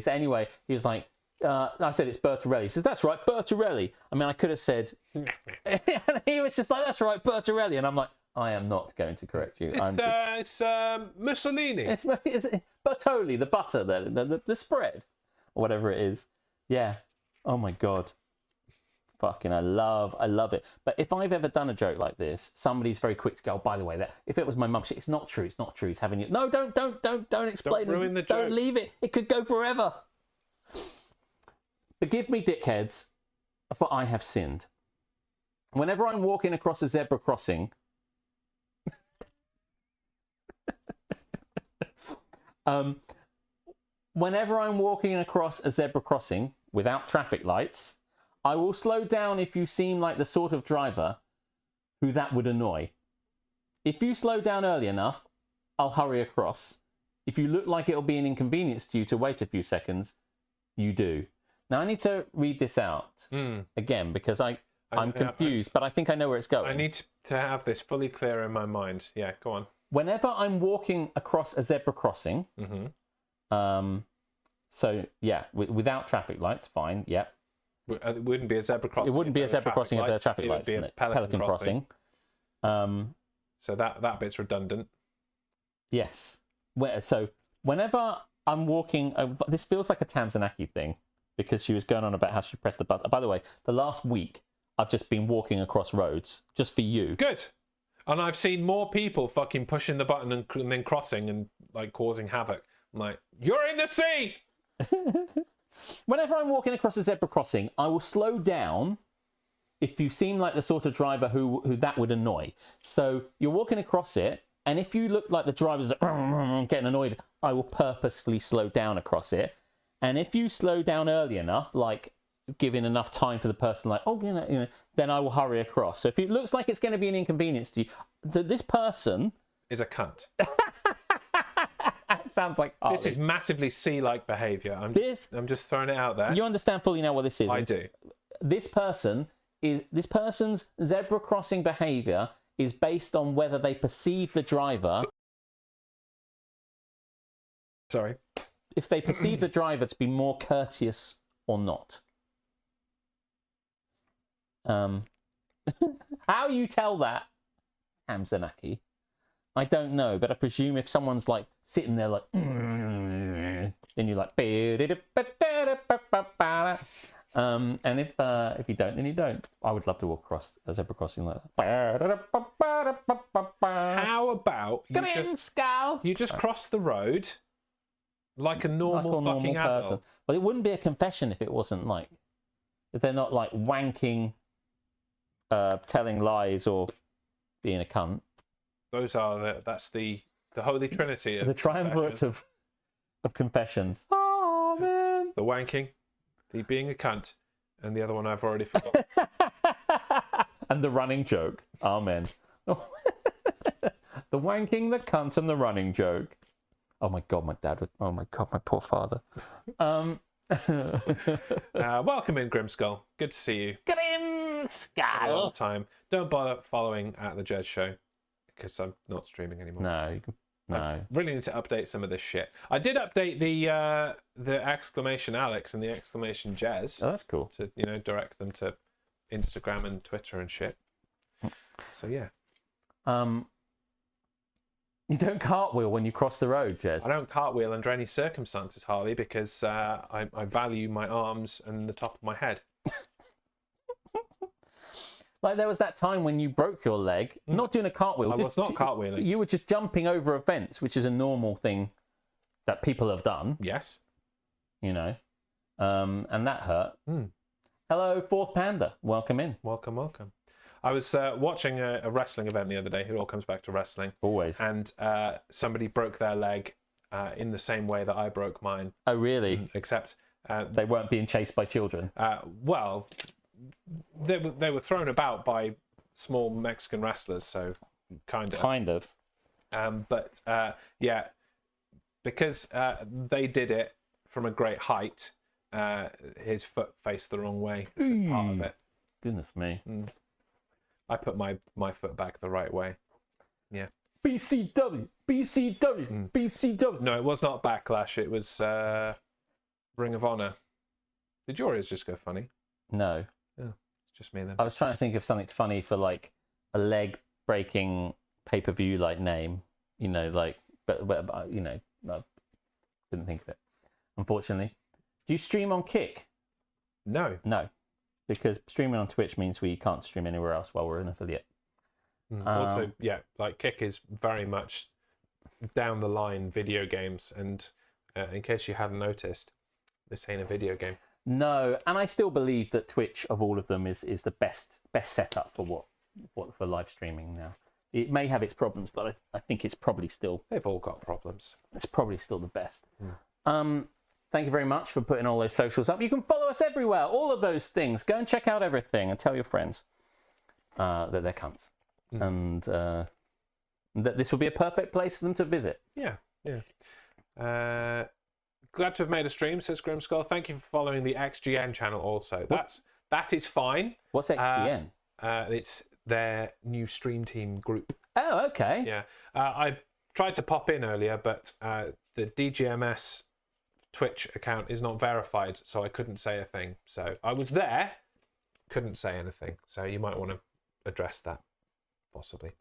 Anyway, he was like, I said, it's Bertorelli. He says, that's right, Bertorelli. I mean, I could have said, and he was just like, that's right, Bertorelli. And I'm like, I am not going to correct you. It's Mussolini. It's Bertoli, the butter, the spread, or whatever it is. Yeah. Oh my God. Fucking, I love it. But if I've ever done a joke like this, somebody's very quick to go, oh, by the way, that if it was my mum, it's not true, it's not true, it's having you. No, don't explain. Don't ruin the Don't joke. leave it. It could go forever. Forgive me, dickheads, for I have sinned. Whenever I'm walking across a zebra crossing, whenever I'm walking across a zebra crossing without traffic lights, I will slow down if you seem like the sort of driver who that would annoy. If you slow down early enough, I'll hurry across. If you look like it'll be an inconvenience to you to wait a few seconds, you do. Now I need to read this out again because I'm confused, but I think I know where it's going. I need to have this fully clear in my mind. Yeah, go on. Whenever I'm walking across a zebra crossing, so yeah, without traffic lights, fine, yeah. It wouldn't be a zebra crossing. It wouldn't be a zebra crossing if there were traffic lights. It would be a pelican crossing. So that bit's redundant. Yes. So whenever I'm walking, this feels like a Tamzanaki thing because she was going on about how she pressed the button. By the way, the last week I've just been walking across roads just for you. Good. And I've seen more people fucking pushing the button and then crossing and like causing havoc. I'm like, you're in the sea. Whenever I'm walking across a zebra crossing, I will slow down if you seem like the sort of driver who that would annoy. So you're walking across it, and if you look like the driver's getting annoyed, I will purposefully slow down across it. And if you slow down early enough, like giving enough time for the person, like, oh, you know, then I will hurry across. So if it looks like it's going to be an inconvenience to you, so this person is a cunt. Sounds like Harley. This is massively sea-like behaviour. I'm just throwing it out there. You understand fully now what this is. I do. This person's zebra crossing behaviour is based on whether they perceive the driver. Sorry. If they perceive the driver to be more courteous or not. How you tell that, Tamzanaki, I don't know, but I presume if someone's like sitting there like, then you're like, and if you don't, then you don't. I would love to walk across a zebra crossing like that. How about you just cross the road like a normal fucking adult? Person. Well, it wouldn't be a confession if it wasn't like, if they're not like wanking, telling lies, or being a cunt. That's the holy trinity of the triumvirate of confessions. Oh man. The wanking, the being a cunt, and the other one I've already forgotten. And the running joke. Amen. The wanking, the cunt, and the running joke. Oh my god, my dad would. Oh my god, my poor father. Welcome in, Grimskull. Good to see you. Grimskull. A long time. Don't bother following at the Jez Show because I'm not streaming anymore. No. I really need to update some of this shit. I did update the exclamation Alex and the exclamation Jez. Oh, that's cool. To direct them to Instagram and Twitter and shit. So yeah. You don't cartwheel when you cross the road, Jez. I don't cartwheel under any circumstances, Harley, because I value my arms and the top of my head. Like there was that time when you broke your leg, not doing a cartwheel. I was not cartwheeling. You were just jumping over a fence, which is a normal thing that people have done. Yes. And that hurt. Hello, Fourth Panda. Welcome in. Welcome. I was watching a wrestling event the other day. It all comes back to wrestling. Always. And somebody broke their leg in the same way that I broke mine. Oh, really? Except... they weren't being chased by children. Well... They were thrown about by small Mexican wrestlers, so kind of. But because they did it from a great height, his foot faced the wrong way as part of it. Goodness me. I put my foot back the right way. Yeah. BCW. No, it was not Backlash. It was Ring of Honor. Did yours just go funny? No. Oh, it's just me then. I was trying to think of something funny for like a leg breaking pay-per-view like name, but I couldn't think of it, unfortunately. Do you stream on Kick? No. because streaming on Twitch means we can't stream anywhere else while we're an affiliate. Also, yeah, like Kick is very much down the line video games, and in case you hadn't noticed, this ain't a video game. No, and I still believe that Twitch of all of them is the best setup for for live streaming now. It may have its problems, but I think it's probably still... They've all got problems. It's probably still the best. Thank you very much for putting all those socials up. You can follow us everywhere, all of those things. Go and check out everything and tell your friends that they're cunts. And that this would be a perfect place for them to visit. Yeah. Glad to have made a stream, says Grimskull. Thank you for following the XGN channel also. That is fine. What's XGN? It's their new stream team group. Oh, okay. Yeah. I tried to pop in earlier, but the DGMS Twitch account is not verified, so I couldn't say a thing. So I was there, couldn't say anything. So you might want to address that, possibly.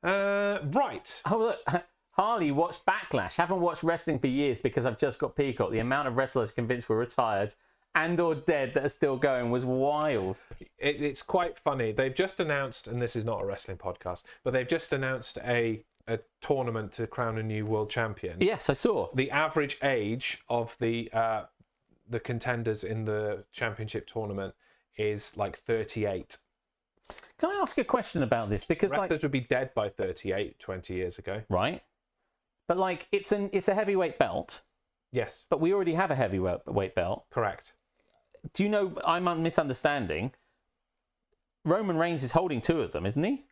Right. Oh, look. Harley watched Backlash. Haven't watched wrestling for years because I've just got Peacock. The amount of wrestlers convinced were retired and or dead that are still going was wild. It's quite funny. They've just announced, and this is not a wrestling podcast, but they've just announced a tournament to crown a new world champion. Yes, I saw. The average age of the contenders in the championship tournament is like 38. Can I ask a question about this? Because wrestlers would be dead by 38 20 years ago. Right. But like it's a heavyweight belt. Yes. But we already have a heavyweight belt. Correct. Do you know, I'm misunderstanding. Roman Reigns is holding 2 of them, isn't he?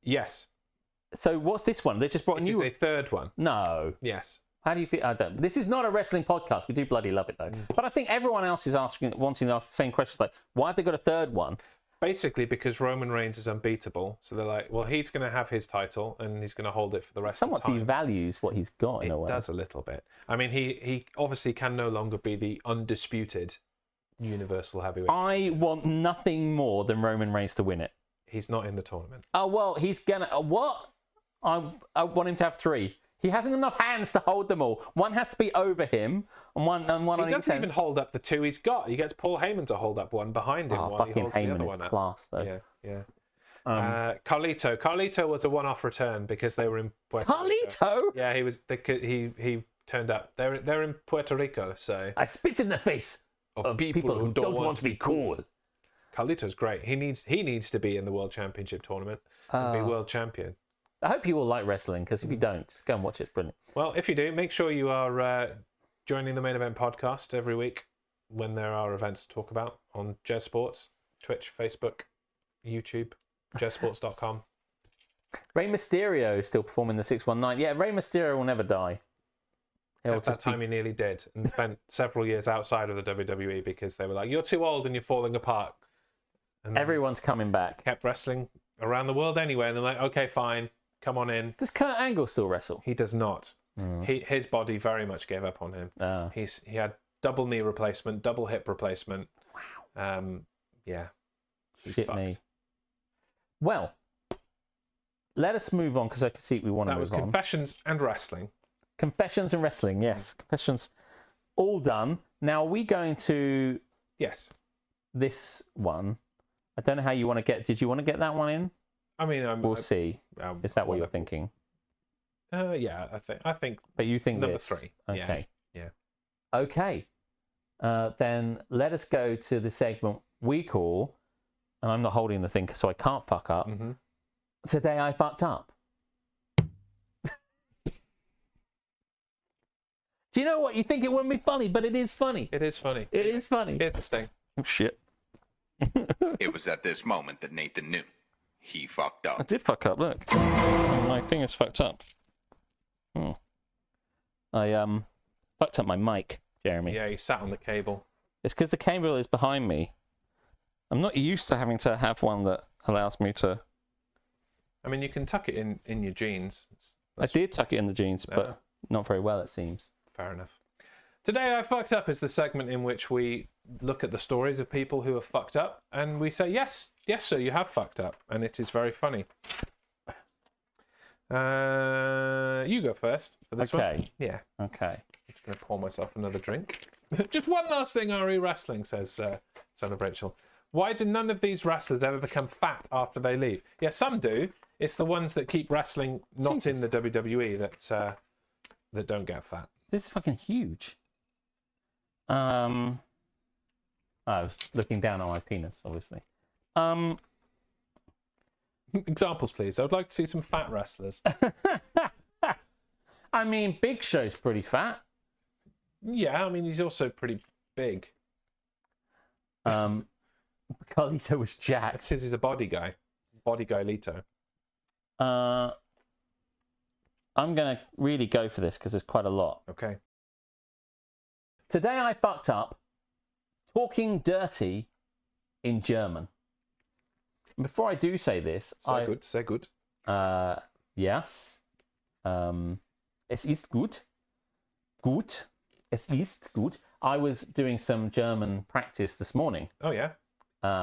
Yes. So what's this one? They just brought a new one. It's the third one. No. Yes. How do you feel? I don't. This is not a wrestling podcast. We do bloody love it though. But I think everyone else is wanting to ask the same questions. Like, why have they got a third one? Basically, because Roman Reigns is unbeatable, so they're like, well, he's going to have his title and he's going to hold it for the rest of the time. Somewhat devalues what he's got in a way. It does a little bit. I mean, he obviously can no longer be the undisputed Universal Heavyweight. I want nothing more than Roman Reigns to win it. He's not in the tournament. Oh, well, he's going to... what? I want him to have 3. He hasn't enough hands to hold them all. One has to be over him, and one on each end. He doesn't even hold up the 2 he's got. He gets Paul Heyman to hold up one behind him while he holds the other one up. Class, though. Yeah. Carlito was a one-off return because they were in Puerto Rico. Rico. Yeah, he was. He turned up. They're in Puerto Rico, so I spit in the face of people who don't want to be cool. Carlito's great. He needs to be in the World Championship tournament and be world champion. I hope you all like wrestling, because if you don't, just go and watch it. It's brilliant. Well, if you do, make sure you are joining the Main Event podcast every week when there are events to talk about on Jez Sports, Twitch, Facebook, YouTube, jezsports.com. Rey Mysterio is still performing the 619. Yeah, Rey Mysterio will never die. Except that time he nearly did, and spent several years outside of the WWE because they were like, you're too old and you're falling apart. And everyone's coming back. Kept wrestling around the world anyway, and they're like, okay, fine. Come on in. Does Kurt Angle still wrestle? He does not. His body very much gave up on him. He had double knee replacement, double hip replacement. Wow. Yeah. He's Shit fucked. me. Well, let us move on because I can see we want to move on. That was confessions and wrestling. Confessions and wrestling, yes. Confessions all done. Now, are we going to... Yes. This one. I don't know how you want to get... Did you want to get that one in? I mean, we'll see. Is that what you're thinking? Yeah, I think. But you think number this? 3. Okay. Yeah. Okay. Then let us go to the segment we call, and I'm not holding the thing so I can't fuck up. Today I fucked up. Do you know what? You think it wouldn't be funny, but it is funny. It is funny. It is funny. Here's the sting. Oh, shit. It was at this moment that Nathan knew. He fucked up. I did fuck up, look. My thing is fucked up. I fucked up my mic, Jeremy. Yeah, you sat on the cable. It's because the cable is behind me. I'm not used to having to have one that allows me to... I mean, you can tuck it in your jeans. I did tuck it in the jeans, but not very well, it seems. Fair enough. Today I Fucked Up is the segment in which we look at the stories of people who have fucked up and we say, yes, sir, you have fucked up. And it is very funny. You go first for this one. Yeah. Okay. I'm just going to pour myself another drink. Just one last thing, RE Wrestling, says Son of Rachel. Why do none of these wrestlers ever become fat after they leave? Yeah, some do. It's the ones that keep wrestling not in the WWE that don't get fat. This is fucking huge. I was looking down on my penis, obviously. Examples, please. I would like to see some fat wrestlers. I mean, Big Show's pretty fat. Yeah, I mean, he's also pretty big. Carlito was jacked. That's because he's a body guy. Body guy Lito. I'm going to really go for this because there's quite a lot. Okay. Today I fucked up talking dirty in German. Before I do say this, Sehr gut. Yes. Es ist gut. Gut. Es ist gut. I was doing some German practice this morning. Oh, yeah?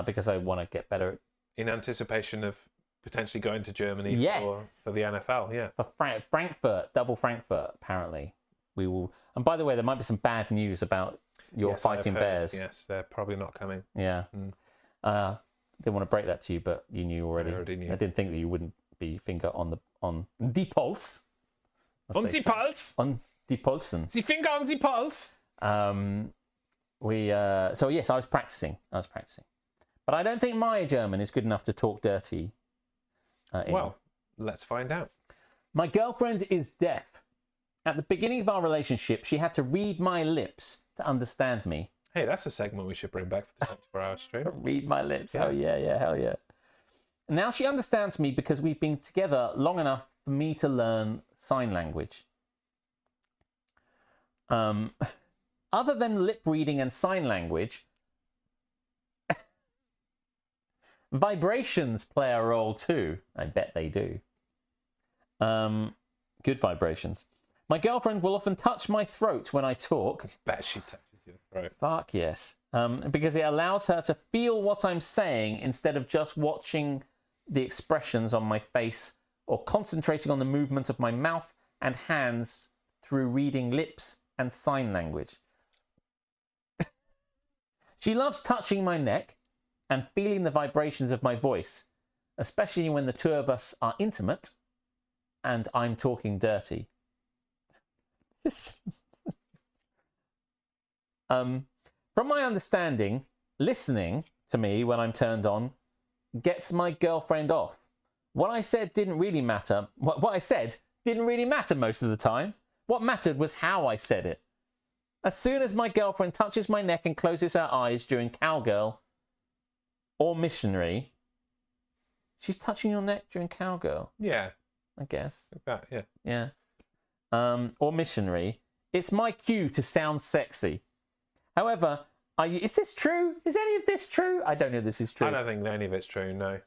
Because I want to get better. In anticipation of potentially going to Germany for the NFL, yeah. For Frankfurt, double Frankfurt, apparently. We will. And by the way, there might be some bad news about your fighting bears. Yes, they're probably not coming. Yeah. Didn't want to break that to you, but you knew already. I already knew. I didn't think that you wouldn't be finger on die Puls. On the pulse. On die Pulsen. The finger on the pulse. So yes, I was practicing. But I don't think my German is good enough to talk dirty. Well, let's find out. My girlfriend is deaf. At the beginning of our relationship, she had to read my lips to understand me. Hey, that's a segment we should bring back for the 24-hour stream. Read my lips. Yeah. Oh, yeah, hell yeah. Now she understands me because we've been together long enough for me to learn sign language. Other than lip reading and sign language, vibrations play a role too. I bet they do. Good vibrations. My girlfriend will often touch my throat when I talk. I bet she touches your throat. Fuck yes. Because it allows her to feel what I'm saying instead of just watching the expressions on my face or concentrating on the movement of my mouth and hands through reading lips and sign language. She loves touching my neck and feeling the vibrations of my voice, especially when the two of us are intimate and I'm talking dirty. From my understanding, listening to me when I'm turned on gets my girlfriend off. What I said didn't really matter. What I said didn't really matter most of the time. What mattered was how I said it. As soon as my girlfriend touches my neck and closes her eyes during cowgirl or missionary, she's touching your neck during cowgirl. Yeah. I guess. Like that, yeah. Yeah. Or missionary. It's my cue to sound sexy. However, is this true? Is any of this true? I don't know if this is true. I don't think any of it's true, no.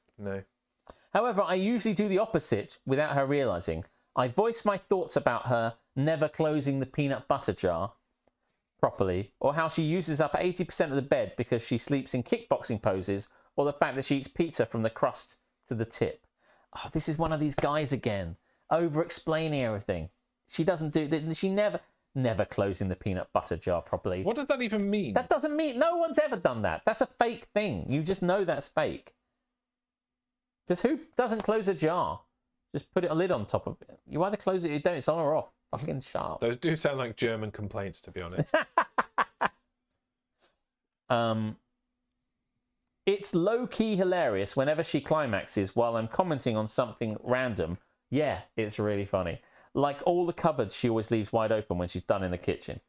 However, I usually do the opposite without her realizing. I voice my thoughts about her never closing the peanut butter jar properly, or how she uses up 80% of the bed because she sleeps in kickboxing poses, or the fact that she eats pizza from the crust to the tip. Oh, this is one of these guys again, over-explaining everything. She doesn't do... She never closing the peanut butter jar properly. What does that even mean? That doesn't mean... No one's ever done that. That's a fake thing. You just know that's fake. Who doesn't close a jar? Just put a lid on top of it. You either close it or you don't. It's on or off. Fucking sharp. Those do sound like German complaints, to be honest. It's low-key hilarious whenever she climaxes while I'm commenting on something random. Yeah, it's really funny. Like all the cupboards she always leaves wide open when she's done in the kitchen.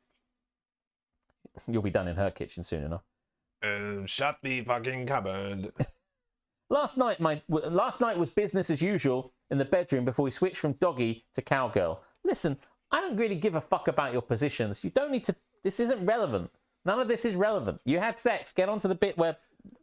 You'll be done in her kitchen soon enough. Shut the fucking cupboard. Last night was business as usual in the bedroom before we switched from doggy to cowgirl. Listen, I don't really give a fuck about your positions. You don't need to... This isn't relevant. None of this is relevant. You had sex. Get on to the bit where...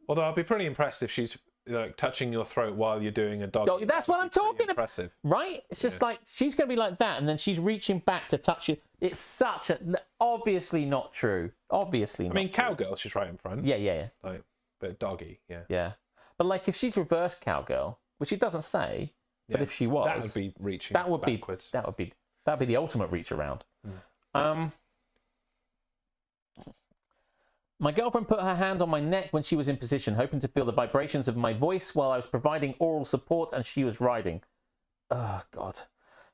Although I'd be pretty impressed if she's like touching your throat while you're doing a doggy. That's what I'm talking about. Impressive. Right? It's just like, she's going to be like that, and then she's reaching back to touch you. It's such a... Obviously not true. Obviously not I mean, true. cowgirl, she's right in front. Yeah. Like, but doggy, yeah. Yeah. But like, if she's reverse cowgirl, which she doesn't say, but if she was... That would be reaching backwards. That'd be the ultimate reach around. My girlfriend put her hand on my neck when she was in position, hoping to feel the vibrations of my voice while I was providing oral support and she was riding. Oh, God.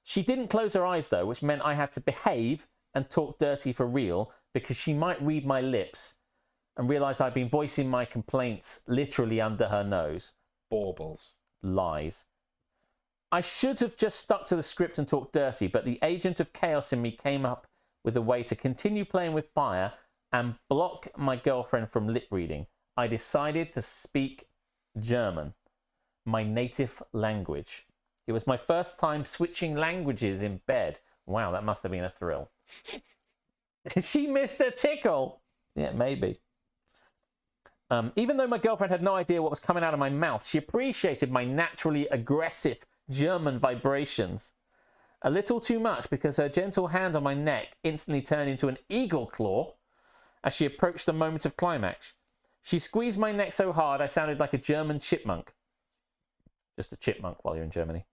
She didn't close her eyes, though, which meant I had to behave and talk dirty for real because she might read my lips and realise I'd been voicing my complaints literally under her nose. Baubles. Lies. I should have just stuck to the script and talked dirty, but the agent of chaos in me came up with a way to continue playing with fire and block my girlfriend from lip reading. I decided to speak German, my native language. It was my first time switching languages in bed. Wow, that must have been a thrill. She missed a tickle. Yeah, maybe. Even though my girlfriend had no idea what was coming out of my mouth, she appreciated my naturally aggressive German vibrations. A little too much because her gentle hand on my neck instantly turned into an eagle claw as she approached the moment of climax. She squeezed my neck so hard I sounded like a German chipmunk. Just a chipmunk while you're in Germany.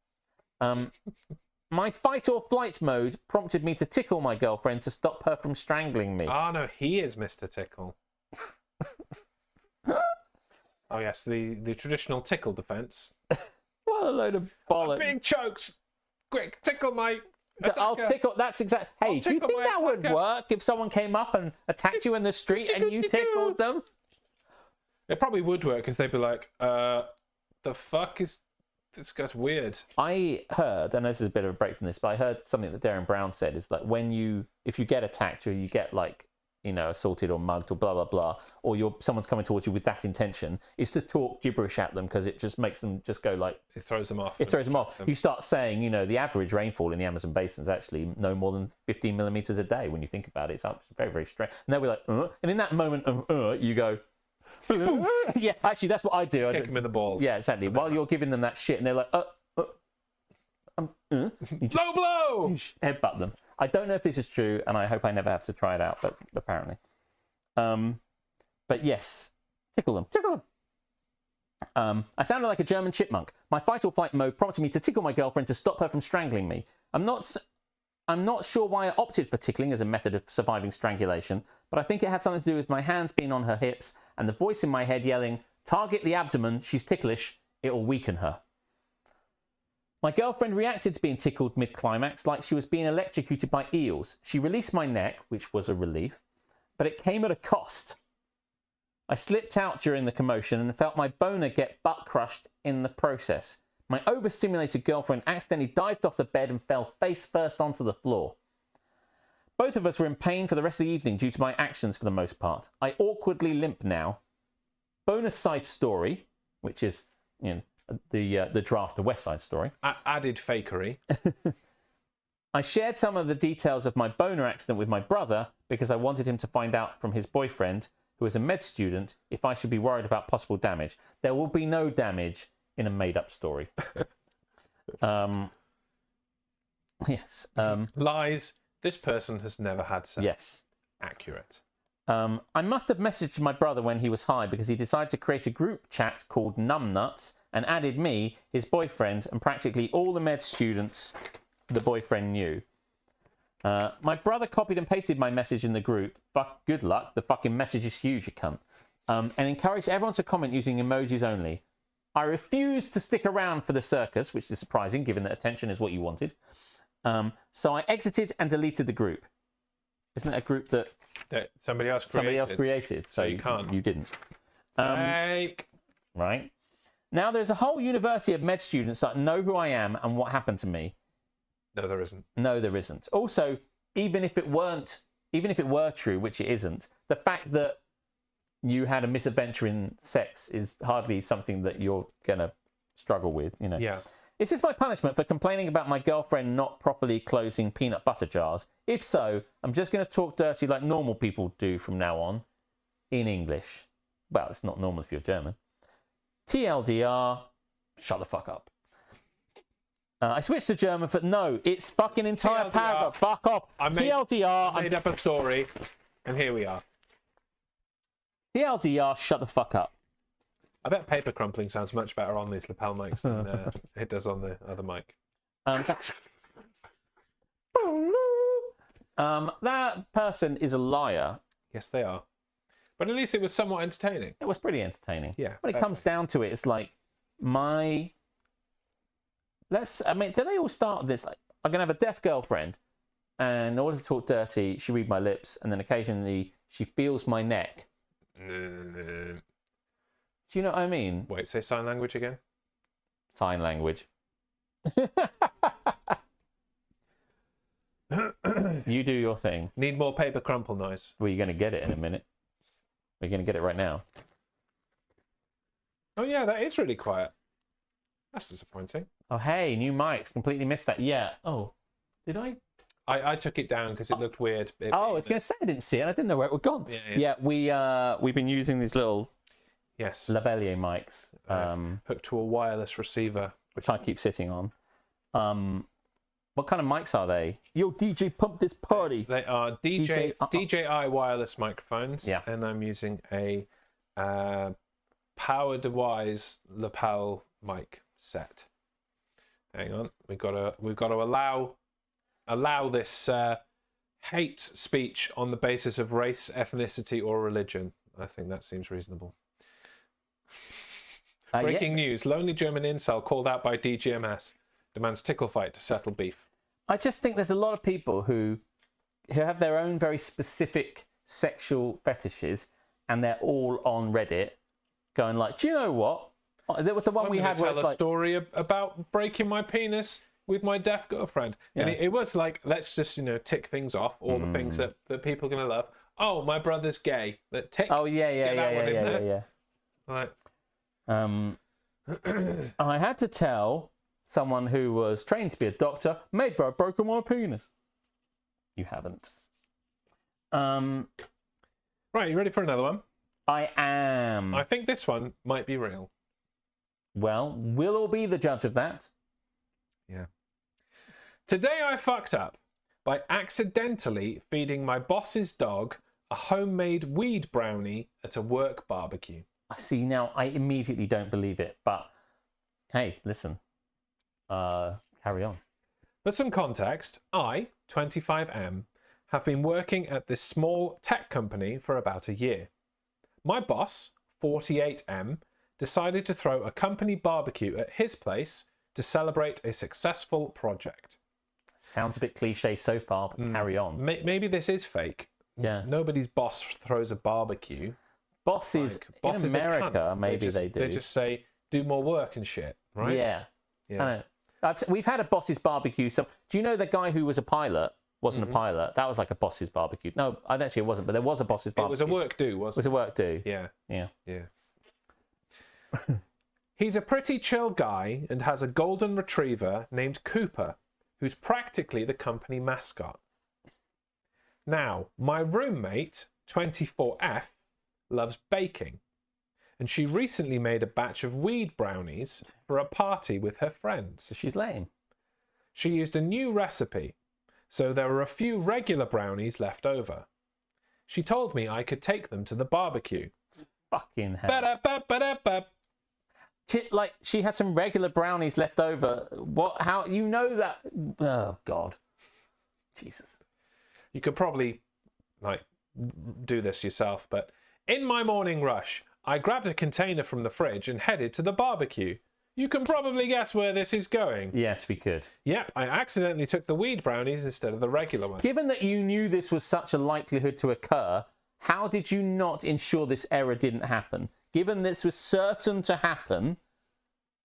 My fight or flight mode prompted me to tickle my girlfriend to stop her from strangling me. Ah, no, he is Mr. Tickle. Oh, yes, the traditional tickle defense. What a load of bollocks. I'm being choked. Quick, tickle my attacker. I'll tickle. That's exactly. Hey, do you think that would work if someone came up and attacked you in the street and you tickled them? It probably would work because they'd be like, the fuck is... This guy's weird. I heard, and this is a bit of a break from this, but I heard something that Darren Brown said is like if you get attacked or you get like, you know, assaulted or mugged or blah, blah, blah, or someone's coming towards you with that intention, is to talk gibberish at them because it just makes them just go like... It throws them off. It throws them off. You start saying, you know, the average rainfall in the Amazon basin is actually no more than 15 millimeters a day when you think about it. It's very, very strange. And they'll be like, and in that moment of, you go... Yeah, actually, that's what I do. Kick them in the balls. Yeah, exactly. While you're giving them that shit, and they're like, low blow! Headbutt them. I don't know if this is true, and I hope I never have to try it out, but apparently. But yes, tickle them. Tickle them. I sounded like a German chipmunk. My fight or flight mode prompted me to tickle my girlfriend to stop her from strangling me. I'm not sure why I opted for tickling as a method of surviving strangulation, but I think it had something to do with my hands being on her hips and the voice in my head yelling, "Target the abdomen, she's ticklish, it'll weaken her." My girlfriend reacted to being tickled mid-climax like she was being electrocuted by eels. She released my neck, which was a relief, but it came at a cost. I slipped out during the commotion and felt my boner get butt-crushed in the process. My overstimulated girlfriend accidentally dived off the bed and fell face first onto the floor. Both of us were in pain for the rest of the evening due to my actions for the most part. I awkwardly limp now. Bonus side story, which is, you know, the draft of West Side Story. Added fakery. I shared some of the details of my boner accident with my brother because I wanted him to find out from his boyfriend, who is a med student, if I should be worried about possible damage. There will be no damage in a made-up story. Yes. Lies. This person has never had sex. Yes. Accurate. I must have messaged my brother when he was high because he decided to create a group chat called Numbnuts and added me, his boyfriend, and practically all the med students the boyfriend knew. My brother copied and pasted my message in the group. Fuck, good luck. The fucking message is huge, you cunt. And encouraged everyone to comment using emojis only. I refused to stick around for the circus, which is surprising given that attention is what you wanted. So I exited and deleted the group. Isn't it a group that somebody else created? So you can't. You didn't. Fake. Right. Now there's a whole university of med students that know who I am and what happened to me. No, there isn't. No, there isn't. Also, even if it were true, which it isn't, the fact that you had a misadventure in sex is hardly something that you're gonna struggle with, you know. Yeah. Is this my punishment for complaining about my girlfriend not properly closing peanut butter jars? If so, I'm just going to talk dirty like normal people do from now on, in English. Well, it's not normal if you're German. TLDR, shut the fuck up. I switched to German, but no, it's fucking entire TLDR. paragraph. Fuck off. TLDR. I made up a story, and here we are. TLDR, shut the fuck up. I bet paper crumpling sounds much better on these lapel mics than it does on the other mic. That person is a liar. Yes, they are. But at least it was somewhat entertaining. It was pretty entertaining. Yeah. When it comes down to it, it's like do they all start this? Like, I'm going to have a deaf girlfriend, and in order to talk dirty, she reads my lips, and then occasionally she feels my neck. Do you know what I mean? Wait, say sign language again? Sign language. You do your thing. Need more paper crumple noise. Well, you're going to get it in a minute. We're going to get it right now. Oh, yeah, that is really quiet. That's disappointing. Oh, hey, new mics. Completely missed that. Yeah. Oh, did I? I took it down because it looked weird. I was going to say I didn't see it. I didn't know where it was gone. Yeah, we've been using these little lavalier mics. Hooked to a wireless receiver. Which I keep sitting on. What kind of mics are they? Yo, DJ, pump this party. They are DJI wireless microphones. Yeah. And I'm using a Power Device lapel mic set. Hang on. We've got to allow this hate speech on the basis of race, ethnicity, or religion. I think that seems reasonable. Breaking news. Lonely German incel called out by DGMS. Demands tickle fight to settle beef. I just think there's a lot of people who have their own very specific sexual fetishes, and they're all on Reddit going like, do you know what? There was the one we had where it's like... story about breaking my penis with my deaf girlfriend. Yeah. And it was like, let's just, tick things off, all the things that people are going to love. Oh, my brother's gay. Oh, yeah. Right. I had to tell someone who was trained to be a doctor, mate, bro, I've broken my penis. You haven't. Right, you ready for another one? I am. I think this one might be real. Well, we'll all be the judge of that. Yeah. Today I fucked up by accidentally feeding my boss's dog a homemade weed brownie at a work barbecue. I see now, I immediately don't believe it, but hey, listen. Carry on. For some context, I, 25M, have been working at this small tech company for about a year. My boss, 48M, decided to throw a company barbecue at his place to celebrate a successful project. Sounds a bit cliche so far, but carry on. Maybe this is fake. Yeah. Nobody's boss throws a barbecue. Bosses in America, maybe they do. They just say, do more work and shit, right? Yeah. I know. We've had a boss's barbecue. So, do you know the guy who was a pilot? Wasn't a pilot. That was like a boss's barbecue. No, actually it wasn't, but there was a boss's barbecue. It was a work do, wasn't it? It was a work do. Yeah. He's a pretty chill guy and has a golden retriever named Cooper, who's practically the company mascot. Now, my roommate, 24F, loves baking, and she recently made a batch of weed brownies for a party with her friends. So she's lame. She used a new recipe, so there were a few regular brownies left over. She told me I could take them to the barbecue. Fucking hell. She had some regular brownies left over. What? How? You know that? Oh, God. Jesus. You could probably, do this yourself, but in my morning rush, I grabbed a container from the fridge and headed to the barbecue. You can probably guess where this is going. Yes, we could. Yep, I accidentally took the weed brownies instead of the regular ones. Given that you knew this was such a likelihood to occur, how did you not ensure this error didn't happen? Given this was certain to happen,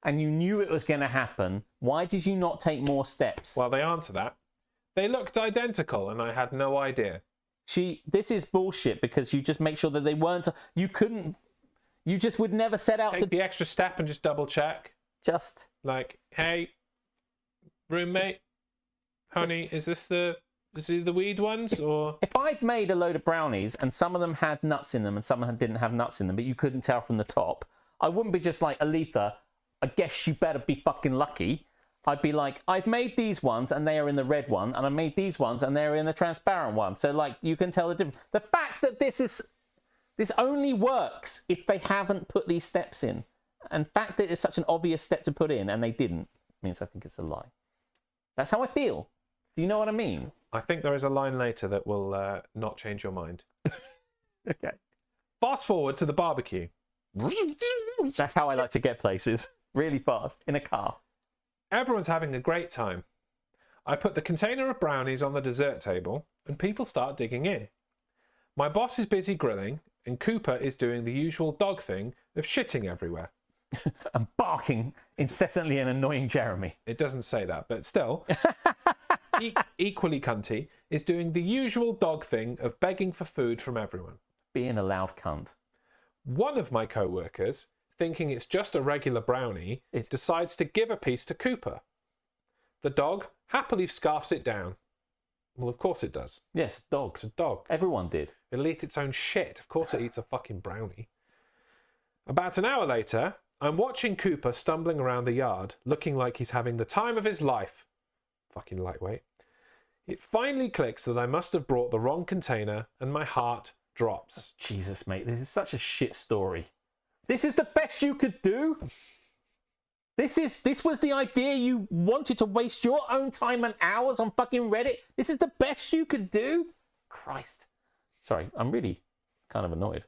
and you knew it was going to happen, why did you not take more steps? Well, they answer that. They looked identical, and I had no idea. This is bullshit, because you just make sure that they weren't... You just would never set out to... Take the extra step and just double check. Just... hey, roommate, honey, is this the weed ones, or... If I'd made a load of brownies, and some of them had nuts in them, and some of them didn't have nuts in them, but you couldn't tell from the top, I wouldn't be just like, Aletha, I guess you better be fucking lucky. I'd be like, I've made these ones and they are in the red one, and I made these ones and they're in the transparent one. So you can tell the difference. The fact that this only works if they haven't put these steps in. And the fact that it's such an obvious step to put in and they didn't means I think it's a lie. That's how I feel. Do you know what I mean? I think there is a line later that will not change your mind. Okay. Fast forward to the barbecue. That's how I like to get places. Really fast. In a car. Everyone's having a great time. I put the container of brownies on the dessert table, and people start digging in. My boss is busy grilling, and Cooper is doing the usual dog thing of shitting everywhere. And barking incessantly and annoying Jeremy. It doesn't say that, but still. Equally cunty is doing the usual dog thing of begging for food from everyone. Being a loud cunt. One of my co-workers, thinking it's just a regular brownie, decides to give a piece to Cooper. The dog happily scarfs it down. Well, of course it does. Yes, dog. It's a dog. Everyone did. It'll eat its own shit. Of course it eats a fucking brownie. About an hour later, I'm watching Cooper stumbling around the yard, looking like he's having the time of his life. Fucking lightweight. It finally clicks that I must have brought the wrong container, and my heart drops. Jesus, mate, this is such a shit story. This is the best you could do? This was the idea you wanted to waste your own time and hours on fucking Reddit? This is the best you could do? Christ. Sorry, I'm really kind of annoyed.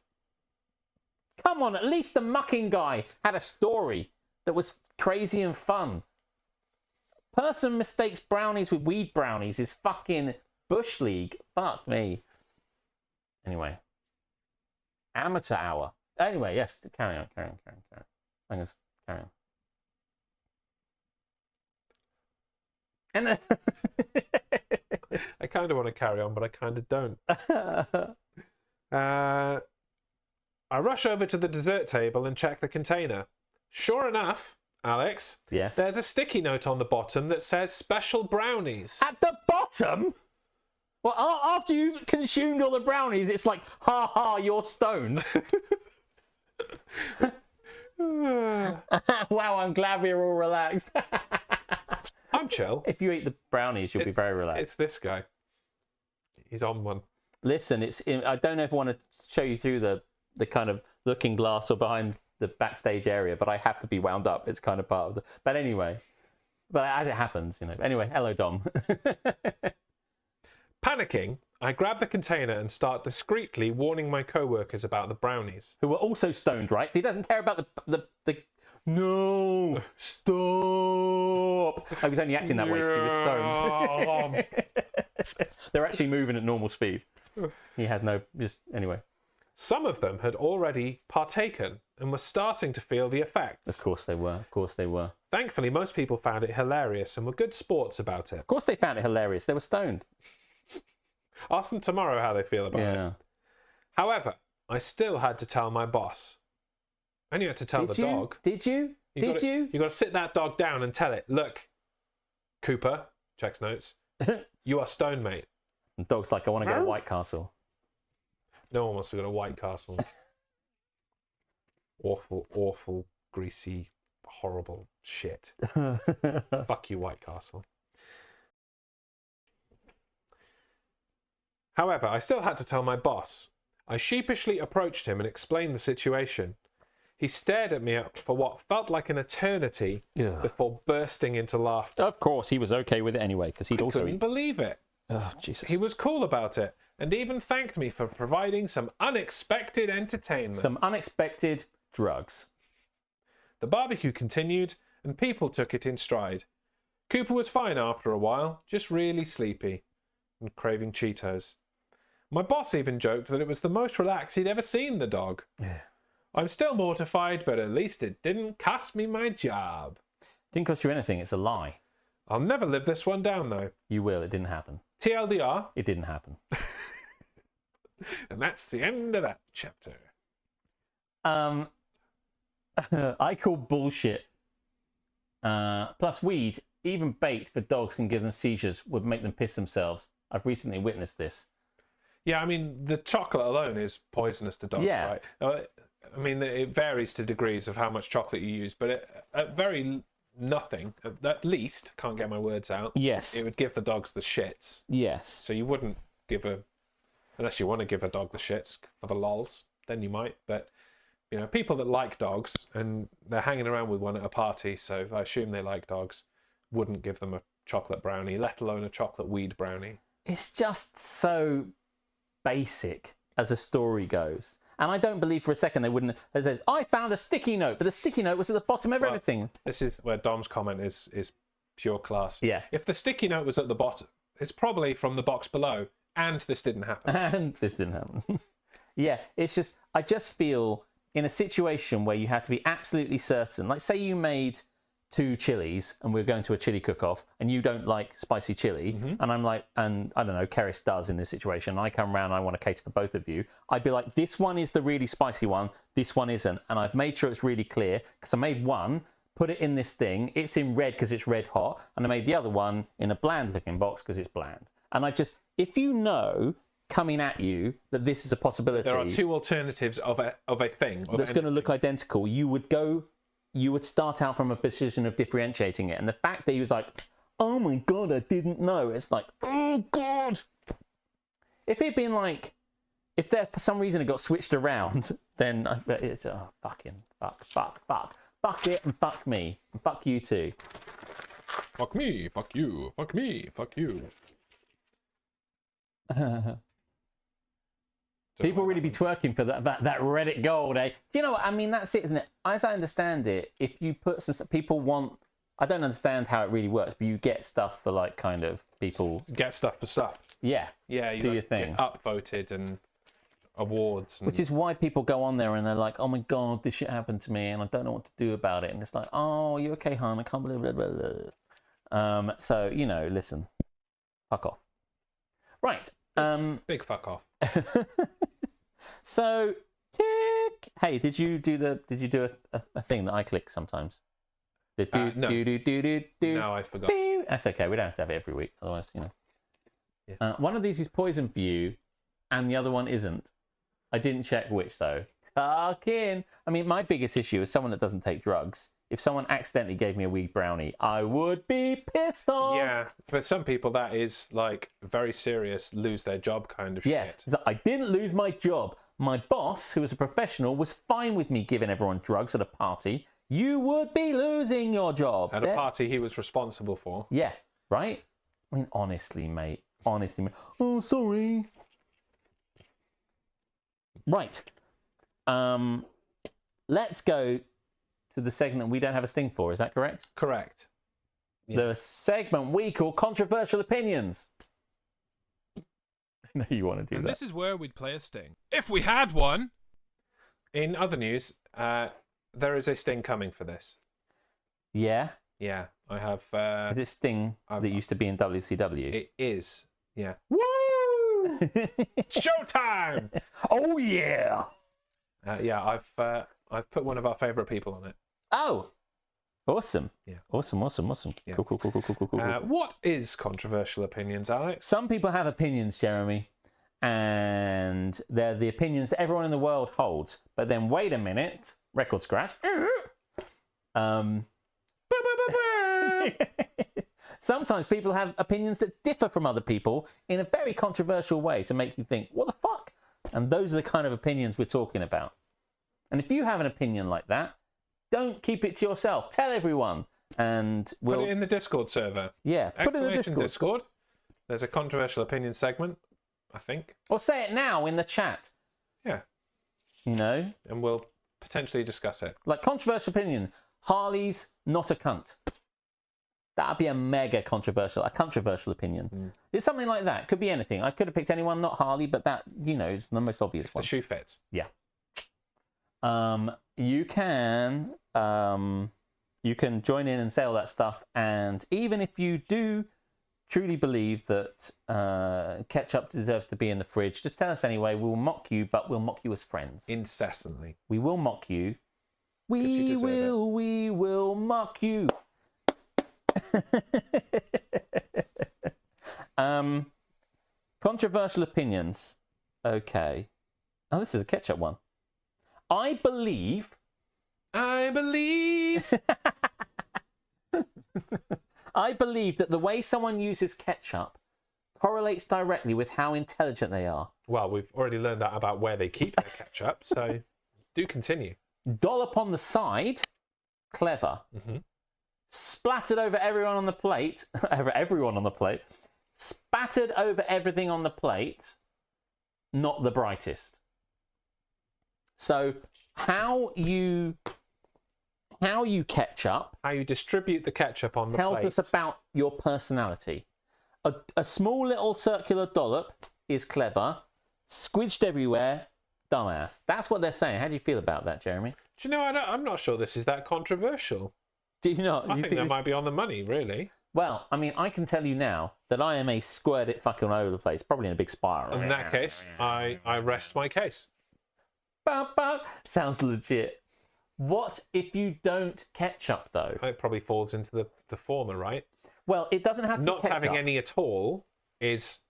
Come on, at least the mucking guy had a story that was crazy and fun. Person mistakes brownies with weed brownies is fucking Bush League. Fuck me. Anyway. Amateur hour. Anyway, yes, carry on. I'm just carry on. And then I kind of want to carry on, but I kind of don't. I rush over to the dessert table and check the container. Sure enough, Alex, yes, there's a sticky note on the bottom that says special brownies. At the bottom? Well, after you've consumed all the brownies, it's like, ha ha, you're stoned. Wow, I'm glad we're all relaxed. I'm chill. If you eat the brownies, you'll be very relaxed. It's this guy. He's on one. Listen, I don't ever want to show you through the kind of looking glass or behind the backstage area, but I have to be wound up. It's kind of part of the... But anyway, but as it happens, you know. Anyway, hello, Dom. Panicking, I grab the container and start discreetly warning my co-workers about the brownies. Who were also stoned, right? He doesn't care about the... No! Stop! I was only acting that way because he was stoned. They're actually moving at normal speed. He had no... Just... Anyway. Some of them had already partaken and were starting to feel the effects. Of course they were. Of course they were. Thankfully, most people found it hilarious and were good sports about it. Of course they found it hilarious. They were stoned. Ask them tomorrow how they feel about it. However, I still had to tell my boss. And you had to tell the dog. Did you? You got to sit that dog down and tell it, look, Cooper, checks notes, you are stoned, mate. The dog's like, I want to go to White Castle. No one wants to go to White Castle. Awful, greasy, horrible shit. Fuck you, White Castle. However, I still had to tell my boss. I sheepishly approached him and explained the situation. He stared at me for what felt like an eternity before bursting into laughter. Of course, he was okay with it anyway, because he'd also... I couldn't believe it. Oh, Jesus. He was cool about it, and even thanked me for providing some unexpected entertainment. Some unexpected drugs. The barbecue continued, and people took it in stride. Cooper was fine after a while, just really sleepy, and craving Cheetos. My boss even joked that it was the most relaxed he'd ever seen the dog. Yeah. I'm still mortified, but at least it didn't cost me my job. Didn't cost you anything, it's a lie. I'll never live this one down, though. You will, it didn't happen. TLDR. It didn't happen. And that's the end of that chapter. I call bullshit. Plus weed, even baked for dogs can give them seizures, would make them piss themselves. I've recently witnessed this. Yeah, I mean, the chocolate alone is poisonous to dogs, right? I mean, it varies to degrees of how much chocolate you use, but at very nothing, at least, can't get my words out. Yes. It would give the dogs the shits. Yes. So you wouldn't unless you want to give a dog the shits for the lols, then you might. But, you know, people that like dogs and they're hanging around with one at a party, so I assume they like dogs, wouldn't give them a chocolate brownie, let alone a chocolate weed brownie. It's just so basic as a story goes. And I don't believe for a second they wouldn't have said, I found a sticky note, but the sticky note was at the bottom of everything. This is where Dom's comment is pure class. Yeah. If the sticky note was at the bottom, it's probably from the box below, and this didn't happen. And this didn't happen. Yeah, it's just, I just feel in a situation where you had to be absolutely certain, like say you made 2 chilies and we're going to a chili cook-off and you don't like spicy chili, and I'm like, and I don't know, Keris does in this situation, and I come around and I want to cater for both of you, I'd be like, this one is the really spicy one, this one isn't, and I've made sure it's really clear, because I made one, put it in this thing, it's in red because it's red hot, and I made the other one in a bland looking box because it's bland. And I just, if you know coming at you that this is a possibility, There are 2 alternatives of a thing that's going to look identical, you would start out from a position of differentiating it. And the fact that he was like, oh my god, I didn't know, it's like, oh god. If it'd been like, if there for some reason it got switched around, then it's fuck it and fuck me and fuck you too. Fuck me, fuck you, fuck me, fuck you. People really be twerking for that Reddit gold, eh? Do you know what? I mean, that's it, isn't it? As I understand it, if you put some... People want... I don't understand how it really works, but you get stuff for, like, kind of people... Get stuff for stuff. Yeah. Yeah, you do your thing. Get upvoted and awards. And... Which is why people go on there and they're like, oh my god, this shit happened to me and I don't know what to do about it. And it's like, oh, you okay, hon? I can't believe blah, blah, blah. So, you know, listen. Fuck off. Right. Big fuck off. So, tick. Hey, did you do a thing that I click sometimes? No. No, I forgot. That's okay. We don't have to have it every week, otherwise, you know. Yeah. One of these is poison for you, and the other one isn't. I didn't check which though. Tuck in. I mean, my biggest issue is someone that doesn't take drugs. If someone accidentally gave me a weed brownie, I would be pissed off. Yeah, for some people that is like very serious, lose their job kind of shit. Yeah, it's like, I didn't lose my job. My boss, who was a professional, was fine with me giving everyone drugs at a party. You would be losing your job. At a party he was responsible for. Yeah, right? I mean, honestly, mate. Oh, sorry. Right. Let's go to the segment we don't have a sting for. Is that correct? Correct. Yeah. The segment we call Controversial Opinions. I know you want to do and that. This is where we'd play a sting. If we had one! In other news, there is a sting coming for this. Yeah? Yeah, I have... is it Sting that used to be in WCW? It is, yeah. Woo! Showtime! Oh, yeah! Yeah, I've put one of our favourite people on it. Oh! Awesome. Yeah. Awesome. Yeah. Cool. What is Controversial Opinions, Alex? Some people have opinions, Jeremy, and they're the opinions that everyone in the world holds. But then, wait a minute, record scratch. Sometimes people have opinions that differ from other people in a very controversial way to make you think, what the fuck? And those are the kind of opinions we're talking about. And if you have an opinion like that, don't keep it to yourself. Tell everyone. And we'll... Put it in the Discord server. Yeah, put it in the Discord. There's a Controversial Opinion segment, I think. Or say it now in the chat. Yeah. You know? And we'll potentially discuss it. Like, controversial opinion. Harley's not a cunt. That'd be a controversial opinion. It's something like that. Could be anything. I could have picked anyone, not Harley, but that, you know, is the most obvious one. The shoe fits. Yeah. You can join in and say all that stuff, and even if you do truly believe that ketchup deserves to be in the fridge, just tell us anyway. We'll mock you, but we'll mock you as friends. Incessantly. We will mock you. We will mock you. Controversial opinions. Okay. Oh, this is a ketchup one. I believe I believe that the way someone uses ketchup correlates directly with how intelligent they are. Well, we've already learned that about where they keep their ketchup, so do continue. Dollop on the side, clever. Mm-hmm. Splattered over everyone on the plate, spattered over everything on the plate, not the brightest. So how you ketchup How you distribute the ketchup on the tells plate. us about your personality. A small little circular dollop is clever, squidged everywhere, dumbass. That's what they're saying. How do you feel about that, Jeremy? Do you know, I'm not sure this is that controversial. Do you not? I You think that this- might be on the money, really. Well, I mean, I can tell you now that I am a squirt it fucking all over the place, probably in a big spiral. In that case, I rest my case. Sounds legit. What if you don't ketchup, though? It probably falls into the former, right? Well, it doesn't have to Not be ketchup. having any at all is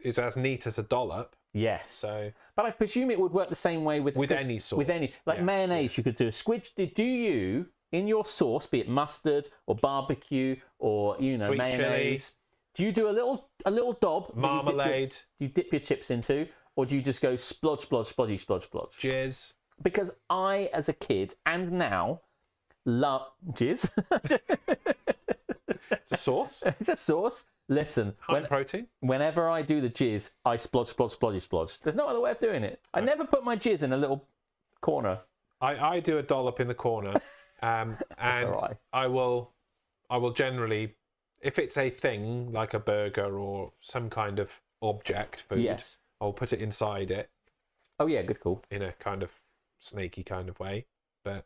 as neat as a dollop. Yes. So, but I presume it would work the same way with any sauce. With any, like mayonnaise, you could do a squidge. Do you, in your sauce, be it mustard or barbecue or, you know, Sweet mayonnaise, do you do a little dob that marmalade, you dip your chips into, or do you just go splodge, splodge, splodgy, splodge, splodge? jizz. Because I, as a kid, and now, love jizz. It's a sauce. It's a sauce. Listen, High in protein. whenever I do the jizz, I splodge, splodge, splodgy, splodge. There's no other way of doing it. I never put my jizz in a little corner. I do a dollop in the corner, and Alright. I will generally, if it's a thing like a burger or some kind of object food, Yes. I'll put it inside it Oh yeah, good call. in a kind of snaky kind of way. But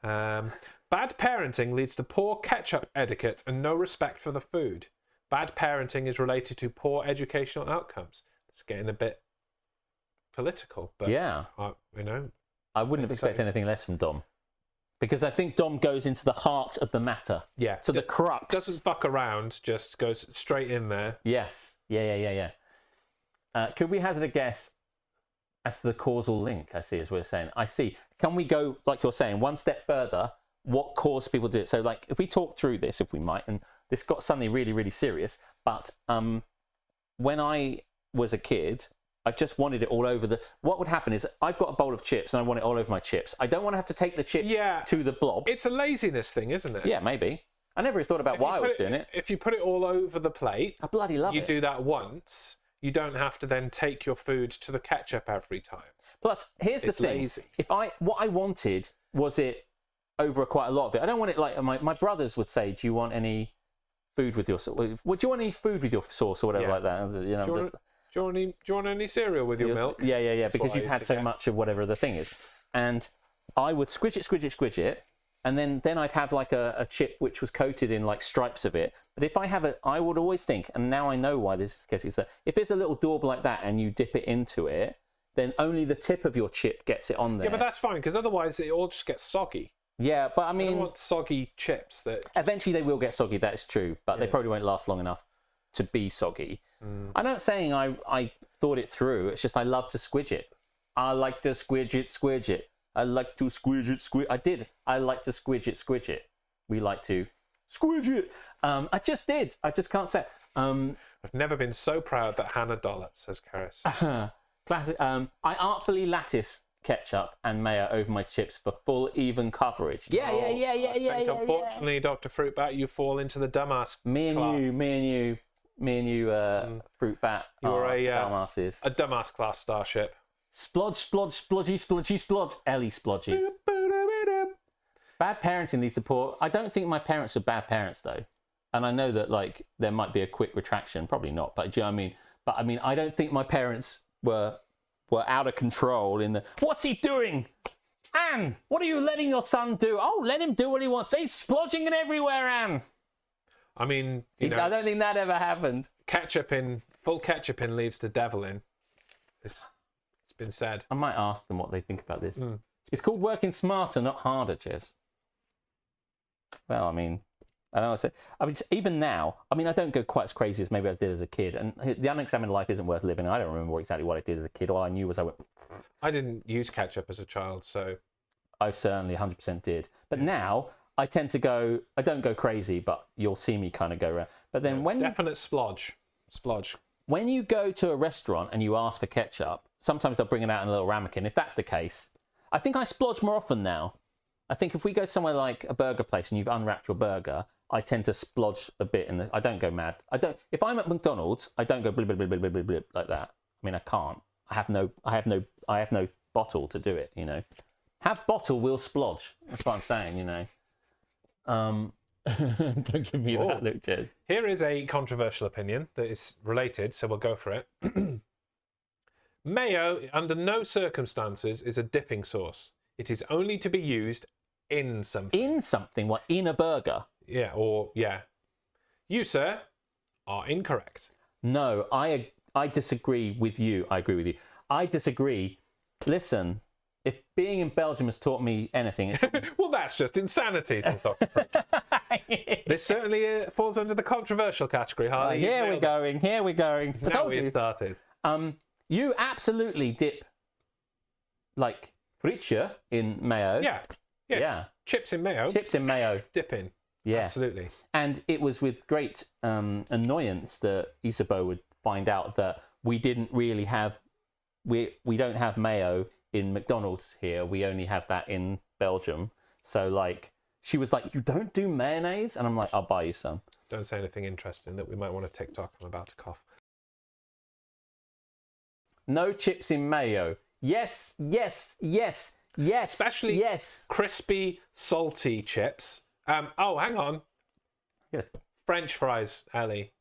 bad parenting leads to poor ketchup etiquette and no respect for the food. Bad parenting is related to poor educational outcomes. It's getting a bit political, but Yeah. you know, I wouldn't have expected anything less from Dom. Because I think Dom goes into the heart of the matter. yeah. So the crux. Doesn't fuck around, just goes straight in there. Yes. Yeah. Could we hazard a guess as to the causal link, I see, as we're saying? I see. Can we go, like you're saying, one step further? What caused people to do it? So, like, if we talk through this, if we might, and this got suddenly really, really serious, but when I was a kid, I just wanted it all over the... What would happen is I've got a bowl of chips and I want it all over my chips. I don't want to have to take the chips to the blob. It's a laziness thing, isn't it? Yeah, maybe. I never thought about why I was doing it. If you put it all over the plate, I bloody love you it. do that once, you don't have to then take your food to the ketchup every time. Plus, here's the It's thing. lazy. What I wanted was it over quite a lot of it. I don't want it like my brothers would say, do you want any food with your sauce? Would you want any food with your sauce or whatever Yeah. like that? You know, Do you want any cereal with your milk? Yeah, That's because what I you've used had to so get. much of whatever the thing is. And I would squidge it, and then I'd have like a chip which was coated in like stripes of it. But if I would always think, and now I know why this is the case, is that if it's a little daub like that and you dip it into it, then only the tip of your chip gets it on there. Yeah, but that's fine, because otherwise it all just gets soggy. Yeah, but I I don't mean, want soggy chips that... eventually they will get soggy, that is true, but they probably won't last long enough to be soggy. I'm not saying I thought it through, it's just I love to squidge it. I like to squidge it. I like to squidge it, I like to squidge it. We like to squidge it. I just did. I just can't say it. I've never been so proud that Hannah dollops, says Karis. Classic. I artfully lattice ketchup and mayo over my chips for full even coverage. Yeah. I think unfortunately, Dr. Fruitbat, you fall into the dumbass Me and you, fruit bat. You're a dumbasses. a dumbass class starship. Splodge, splodge. Ellie splodges. Bad parenting needs support. I don't think my parents are bad parents though, and I know that like there might be a quick retraction. Probably not, but do you know what I mean? But I mean, I don't think my parents were out of control in the. What's he doing? Anne, what are you letting your son do? Oh, let him do what he wants. He's splodging it everywhere, Anne. I mean, I don't think that ever happened. full ketchup in leaves the devil in. It's been said. I might ask them what they think about this. It's called working smarter, not harder, Jez. Well, I mean, I know. I mean, even now, I mean, I don't go quite as crazy as maybe I did as a kid. And the unexamined life isn't worth living. I don't remember exactly what I did as a kid. All I knew was I didn't use ketchup as a child, so I certainly 100% did. But now I tend to go. I don't go crazy, but you'll see me kind of go around. But then definite splodge. when you go to a restaurant and you ask for ketchup, sometimes they'll bring it out in a little ramekin. If that's the case, I think I splodge more often now. I think if we go somewhere like a burger place and you've unwrapped your burger, I tend to splodge a bit, and I don't go mad. I don't. If I'm at McDonald's, I don't go blip blip blip blip blip blip like that. I mean, I can't. I have no bottle to do it, you know. Have bottle, will splodge. That's what I'm saying, you know. Don't give me that look, Jed. Here is a controversial opinion that is related, so we'll go for it. Mayo, under no circumstances, is a dipping sauce. It is only to be used in something. In something? What, in a burger? Yeah, You, sir, are incorrect. No, I disagree with you. I agree with you. I disagree. Listen, if being in Belgium has taught me anything... Well, that's just insanity. This certainly falls under the controversial category, Harley. Here we're going. I Now told we've you. started. You absolutely dip, like, friture in mayo. Yeah. Chips in mayo. Chips in mayo. Dip in. Yeah. Absolutely. And it was with great annoyance that Isabeau would find out that we didn't really have... We don't have mayo in McDonald's here. We only have that in Belgium. So, like, she was like, you don't do mayonnaise? And I'm like, I'll buy you some. Don't say anything interesting that we might want to TikTok. I'm about to cough. No chips in mayo. Yes. Especially crispy, salty chips. Hang on. Yeah. French fries, Ellie.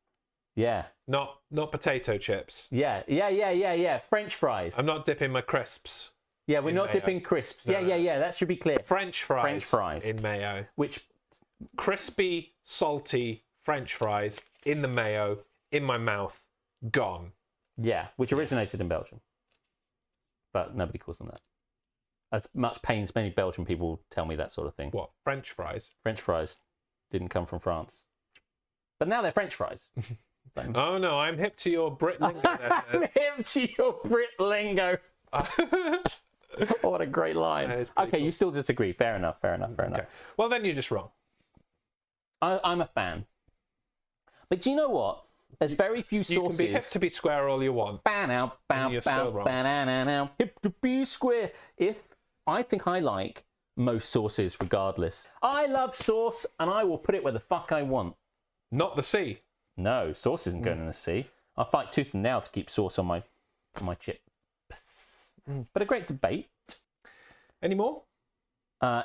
Yeah. Not potato chips. Yeah. French fries. I'm not dipping my crisps. Yeah, we're not mayo. dipping crisps. No. Yeah. That should be clear. French fries in mayo. Which Crispy, salty French fries in the mayo, in my mouth, gone. Yeah, which originated in Belgium. But nobody calls them that. As much pains many Belgian people tell me that sort of thing. What, French fries? French fries didn't come from France. But now they're French fries. Oh no, I'm hip to your Brit lingo. I'm hip to your Brit lingo. What a great line. Okay, cool. You still disagree. Fair enough. Okay. Well, then you're just wrong. I'm a fan. But do you know what? There's very few sources. You can be hip to be square all you want. You're still wrong. Hip to be square. I think I like most sauces regardless. I love sauce and I will put it where the fuck I want. Not the sea. No, sauce isn't going in the sea. I fight tooth and nail to keep sauce on my chip. But a great debate. Any more?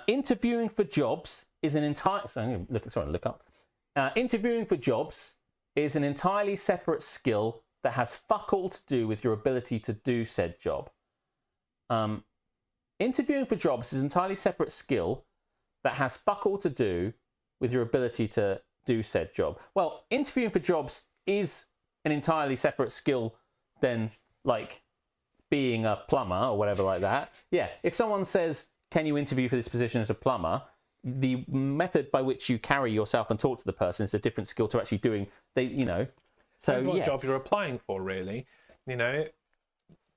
Interviewing for jobs is an entire... look up. Interviewing for jobs is an entirely separate skill that has fuck all to do with your ability to do said job. Interviewing for jobs is an entirely separate skill that has fuck all to do with your ability to do said job. Well, interviewing for jobs is an entirely separate skill than, like, being a plumber or whatever like that. Yeah, if someone says, can you interview for this position as a plumber, the method by which you carry yourself and talk to the person is a different skill to actually doing, So, what yes. job you're applying for, really.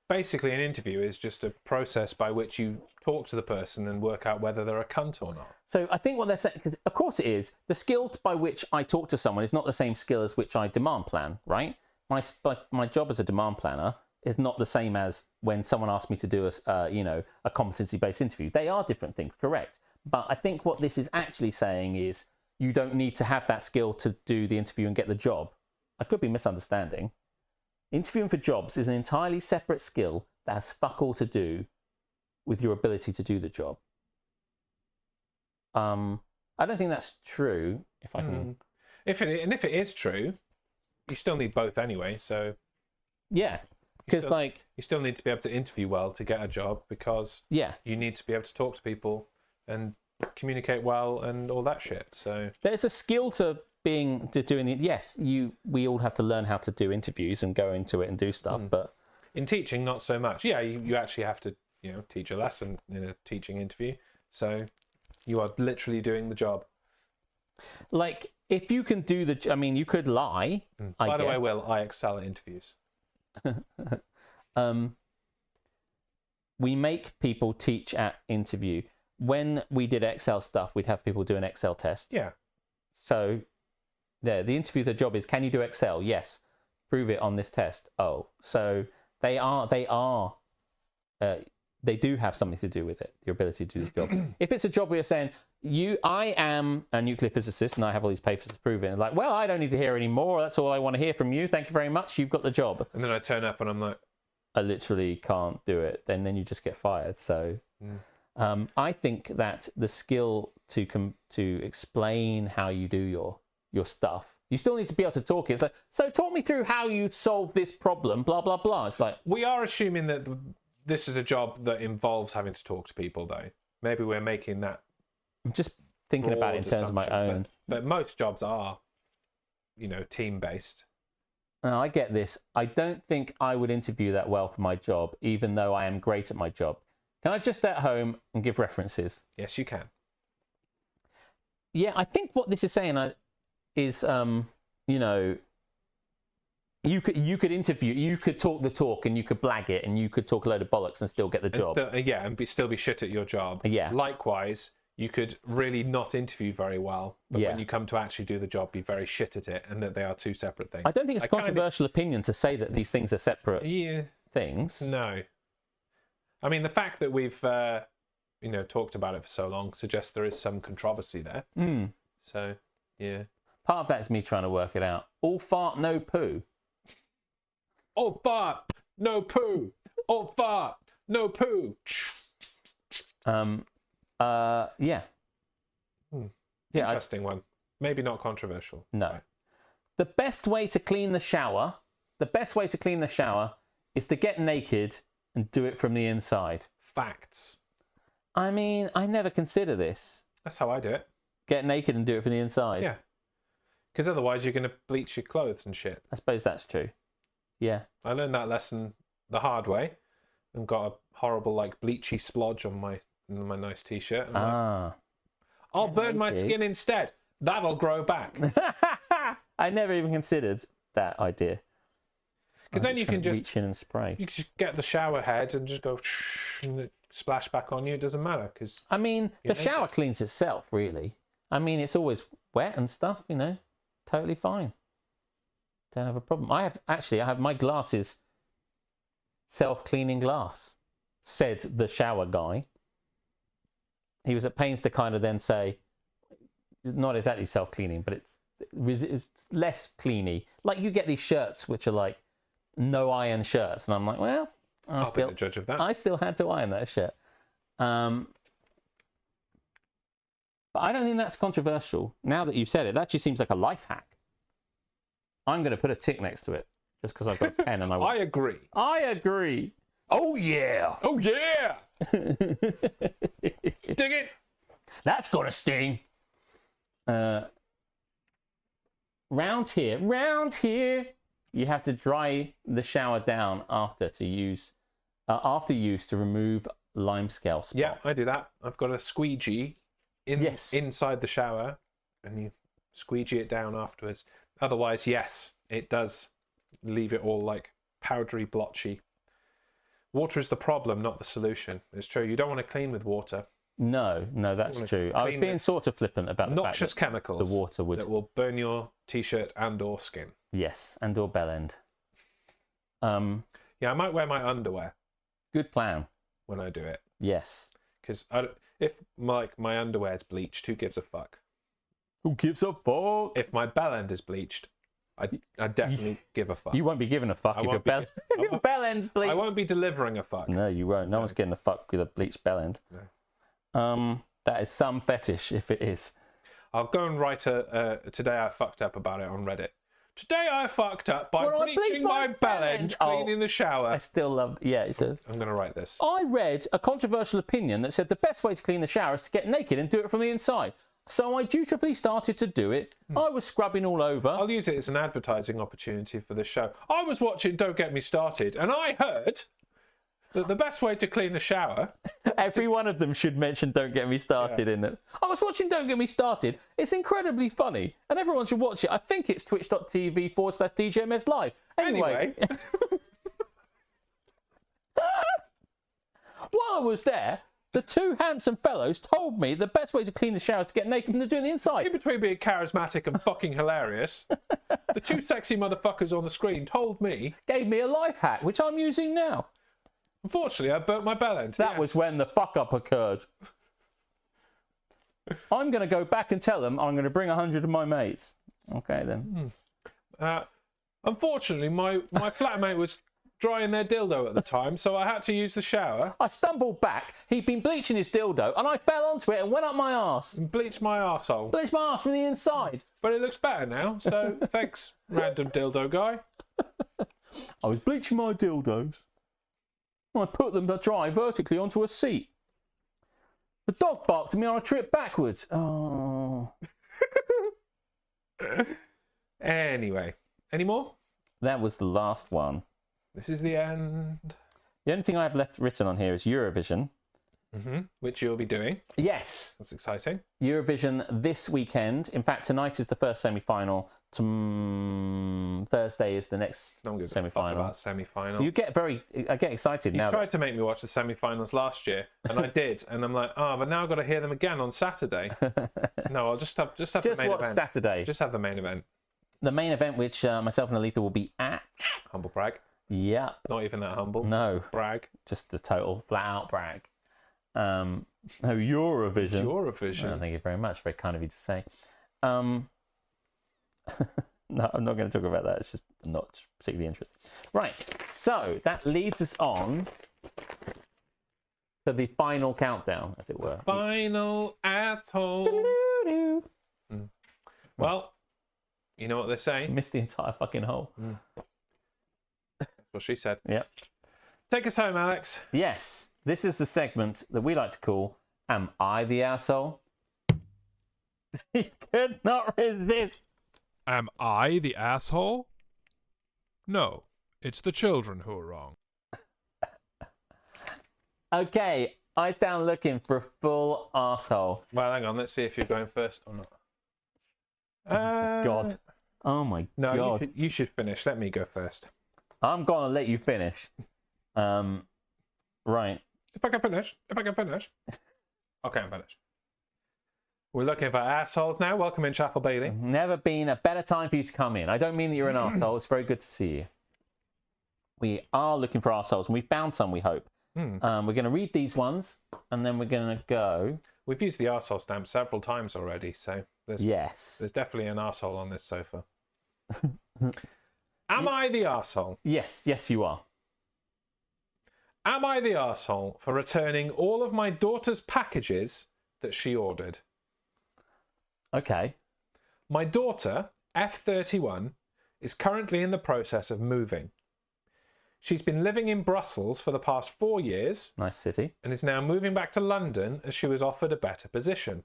Basically an interview is just a process by which you talk to the person and work out whether they're a cunt or not. So I think what they're saying, because of course it is, the skill by which I talk to someone is not the same skill as which I demand plan, right? My job as a demand planner is not the same as when someone asks me to do a competency-based interview. They are different things, correct? But I think what this is actually saying is you don't need to have that skill to do the interview and get the job. I could be misunderstanding. Interviewing for jobs is an entirely separate skill that has fuck all to do with your ability to do the job. I don't think that's true. If I can, if it is true, you still need both anyway. So yeah, because you still need to be able to interview well to get a job, because you need to be able to talk to people and communicate well and all that shit. So there's a skill to doing it. Yes, we all have to learn how to do interviews and go into it and do stuff, but in teaching, not so much. Yeah, you actually have to teach a lesson in a teaching interview. So you are literally doing the job. Like, if you can do you could lie. By the way, Will, I excel at interviews. We make people teach at interview. When we did Excel stuff, we'd have people do an Excel test. Yeah. So the interview, the job is, can you do Excel? Yes. Prove it on this test. Oh, so they do have something to do with it, your ability to do this job. If it's a job where you're saying, I am a nuclear physicist and I have all these papers to prove it, and like, well, I don't need to hear any more. That's all I want to hear from you. Thank you very much. You've got the job. And then I turn up and I'm like, I literally can't do it, then you just get fired. So I think that the skill to explain how you do your stuff, you still need to be able to talk it. It's like, so talk me through how you'd solve this problem, blah, blah, blah. It's like... We are assuming that this is a job that involves having to talk to people, though. Maybe we're making that... I'm just thinking about it in terms of my own. But most jobs are, team-based. No, I get this. I don't think I would interview that well for my job, even though I am great at my job. Can I just stay at home and give references? Yes, you can. Yeah, I think what this is saying is, you could interview, you could talk the talk, and you could blag it, and you could talk a load of bollocks and still get the job. And still be shit at your job. Yeah. Likewise, you could really not interview very well, but when you come to actually do the job, be very shit at it, and that they are two separate things. I don't think it's a controversial opinion to say that these things are separate things. No. I mean, the fact that we've, talked about it for so long suggests there is some controversy there. So, yeah. Part of that is me trying to work it out. All fart, no poo. All fart, no poo. All fart, no poo. Yeah. Yeah. Interesting one. Maybe not controversial. No. Right. The best way to clean the shower is to get naked and do it from the inside. Facts. I mean, I never consider this. That's how I do it. Get naked and do it from the inside. Yeah. Because otherwise you're going to bleach your clothes and shit. I suppose that's true. Yeah. I learned that lesson the hard way and got a horrible, bleachy splodge on my nice t-shirt. I'll burn my skin instead. That'll grow back. I never even considered that idea. Because then you can just reach in and spray. You can just get the shower head and just go and it splash back on you. It doesn't matter because I mean, the shower cleans itself, really. I mean, it's always wet and stuff, totally fine. Don't have a problem. I have my glass is self-cleaning glass, said the shower guy. He was at pains to kind of then say, not exactly self-cleaning, but it's less cleany. Like you get these shirts which are like no iron shirts, and I'm like, well, I'll be the judge of that. I still had to iron that shirt. But I don't think that's controversial. Now that you've said it, that just seems like a life hack. I'm going to put a tick next to it just because I've got a pen and I agree. I agree. Oh yeah. Oh yeah. Dig it. That's gonna sting. Round here, you have to dry the shower down after use to remove limescale spots. Yeah, I do that. I've got a squeegee inside the shower, and you squeegee it down afterwards. Otherwise, yes, it does leave it all powdery, blotchy. Water is the problem, not the solution. It's true. You don't want to clean with water. No, that's true. I was being sort of flippant about the fact noxious chemicals the water that will burn your t-shirt and/or skin. Yes, and/or bell end. Yeah, I might wear my underwear. Good plan. When I do it. Yes. Because if my underwear is bleached, who gives a fuck? Who gives a fuck? If my bell end is bleached, I definitely give a fuck. You won't be giving a fuck if your bell end's bleached. I won't be delivering a fuck. No, you won't. No one's getting a fuck with a bleached bell end. No. That is some fetish if it is. I'll go and write today I fucked up about it on Reddit. Today I fucked up by bleaching my bell end cleaning the shower. I still love... Yeah, I'm going to write this. I read a controversial opinion that said the best way to clean the shower is to get naked and do it from the inside. So I dutifully started to do it. I was scrubbing all over. I'll use it as an advertising opportunity for this show. I was watching Don't Get Me Started, and I heard that the best way to clean a shower... Every one of them should mention Don't Get Me Started in it. I was watching Don't Get Me Started. It's incredibly funny, and everyone should watch it. I think it's twitch.tv/DGMS live. Anyway. While I was there, the two handsome fellows told me the best way to clean the shower is to get naked and to do it on the inside. In between being charismatic and fucking hilarious, the two sexy motherfuckers on the screen told me... Gave me a life hack, which I'm using now. Unfortunately, I burnt my bell end. That was when the fuck-up occurred. I'm going to go back and tell them I'm going to bring 100 of my mates. Okay, then. Unfortunately, my flatmate was drying their dildo at the time, so I had to use the shower. I stumbled back. He'd been bleaching his dildo, and I fell onto it and went up my arse. And bleached my arsehole. Bleached my arse from the inside. But it looks better now, so thanks, random dildo guy. I was bleaching my dildos. I put them to dry vertically onto a seat. The dog barked at me on a trip backwards. Oh. Anyway, any more? That was the last one. This is the end. The only thing I have left written on here is Eurovision. Which you'll be doing. Yes. That's exciting. Eurovision this weekend. In fact, tonight is the first semi-final. Thursday is the next semi-final. About semi-finals. I get excited now. You tried to make me watch the semi-finals last year, and I did, and I'm like, but now I've got to hear them again on Saturday. No, I'll just have the main event. Saturday. Just have the main event. The main event, which myself and Aletha will be at. Humble brag. Yep. Not even that humble. No. Brag. Just a total flat-out brag. Eurovision. Eurovision. Thank you very much. Very kind of you to say. No, I'm not going to talk about that. It's just not particularly interesting. Right. So that leads us on to the final countdown, as it were. Final asshole. Well, you know what they say. Missed the entire fucking hole. That's what she said. Yep. Take us home, Alex. Yes. This is the segment that we like to call Am I the Asshole? You could not resist. Am I the asshole? No, it's the children who are wrong. Okay, eyes down looking for a full asshole. Well, hang on. Let's see if you're going first or not. God. Oh my no, God. No, you should finish. Let me go first. I'm going to let you finish. Right. If I can finish. Okay, I'm finished. We're looking for assholes now. Welcome in, Chapel Bailey. Never been a better time for you to come in. I don't mean that you're an arsehole. It's very good to see you. We are looking for assholes, and we found some, we hope. We're going to read these ones, and then we're going to go. We've used the arsehole stamp several times already, so there's definitely an arsehole on this sofa. Am I the arsehole? Yes, you are. Am I the arsehole for returning all of my daughter's packages that she ordered? Okay. My daughter, F31, is currently in the process of moving. She's been living in Brussels for the past 4 years. Nice city. And is now moving back to London as she was offered a better position.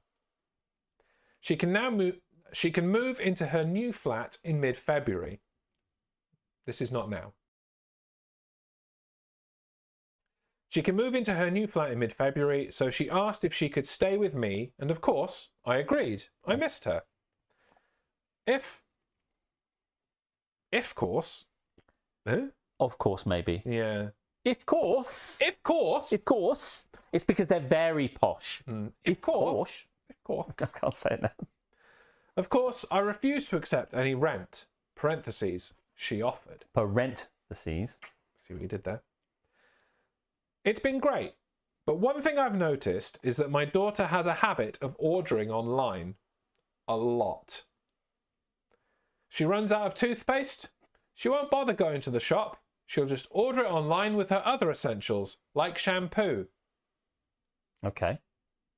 She can move into her new flat in mid-February. This is not now. She can move into her new flat in mid-February, so she asked if she could stay with me, and of course, I agreed. I missed her. Of course. Huh? Of course, maybe. Yeah. Of course. Of course. Of course. It's because they're very posh. Of course. Of course. I can't say it now. Of course, I refused to accept any rent, parentheses, she offered. Parentheses. See what you did there? It's been great, but one thing I've noticed is that my daughter has a habit of ordering online. A lot. She runs out of toothpaste. She won't bother going to the shop. She'll just order it online with her other essentials, like shampoo. Okay.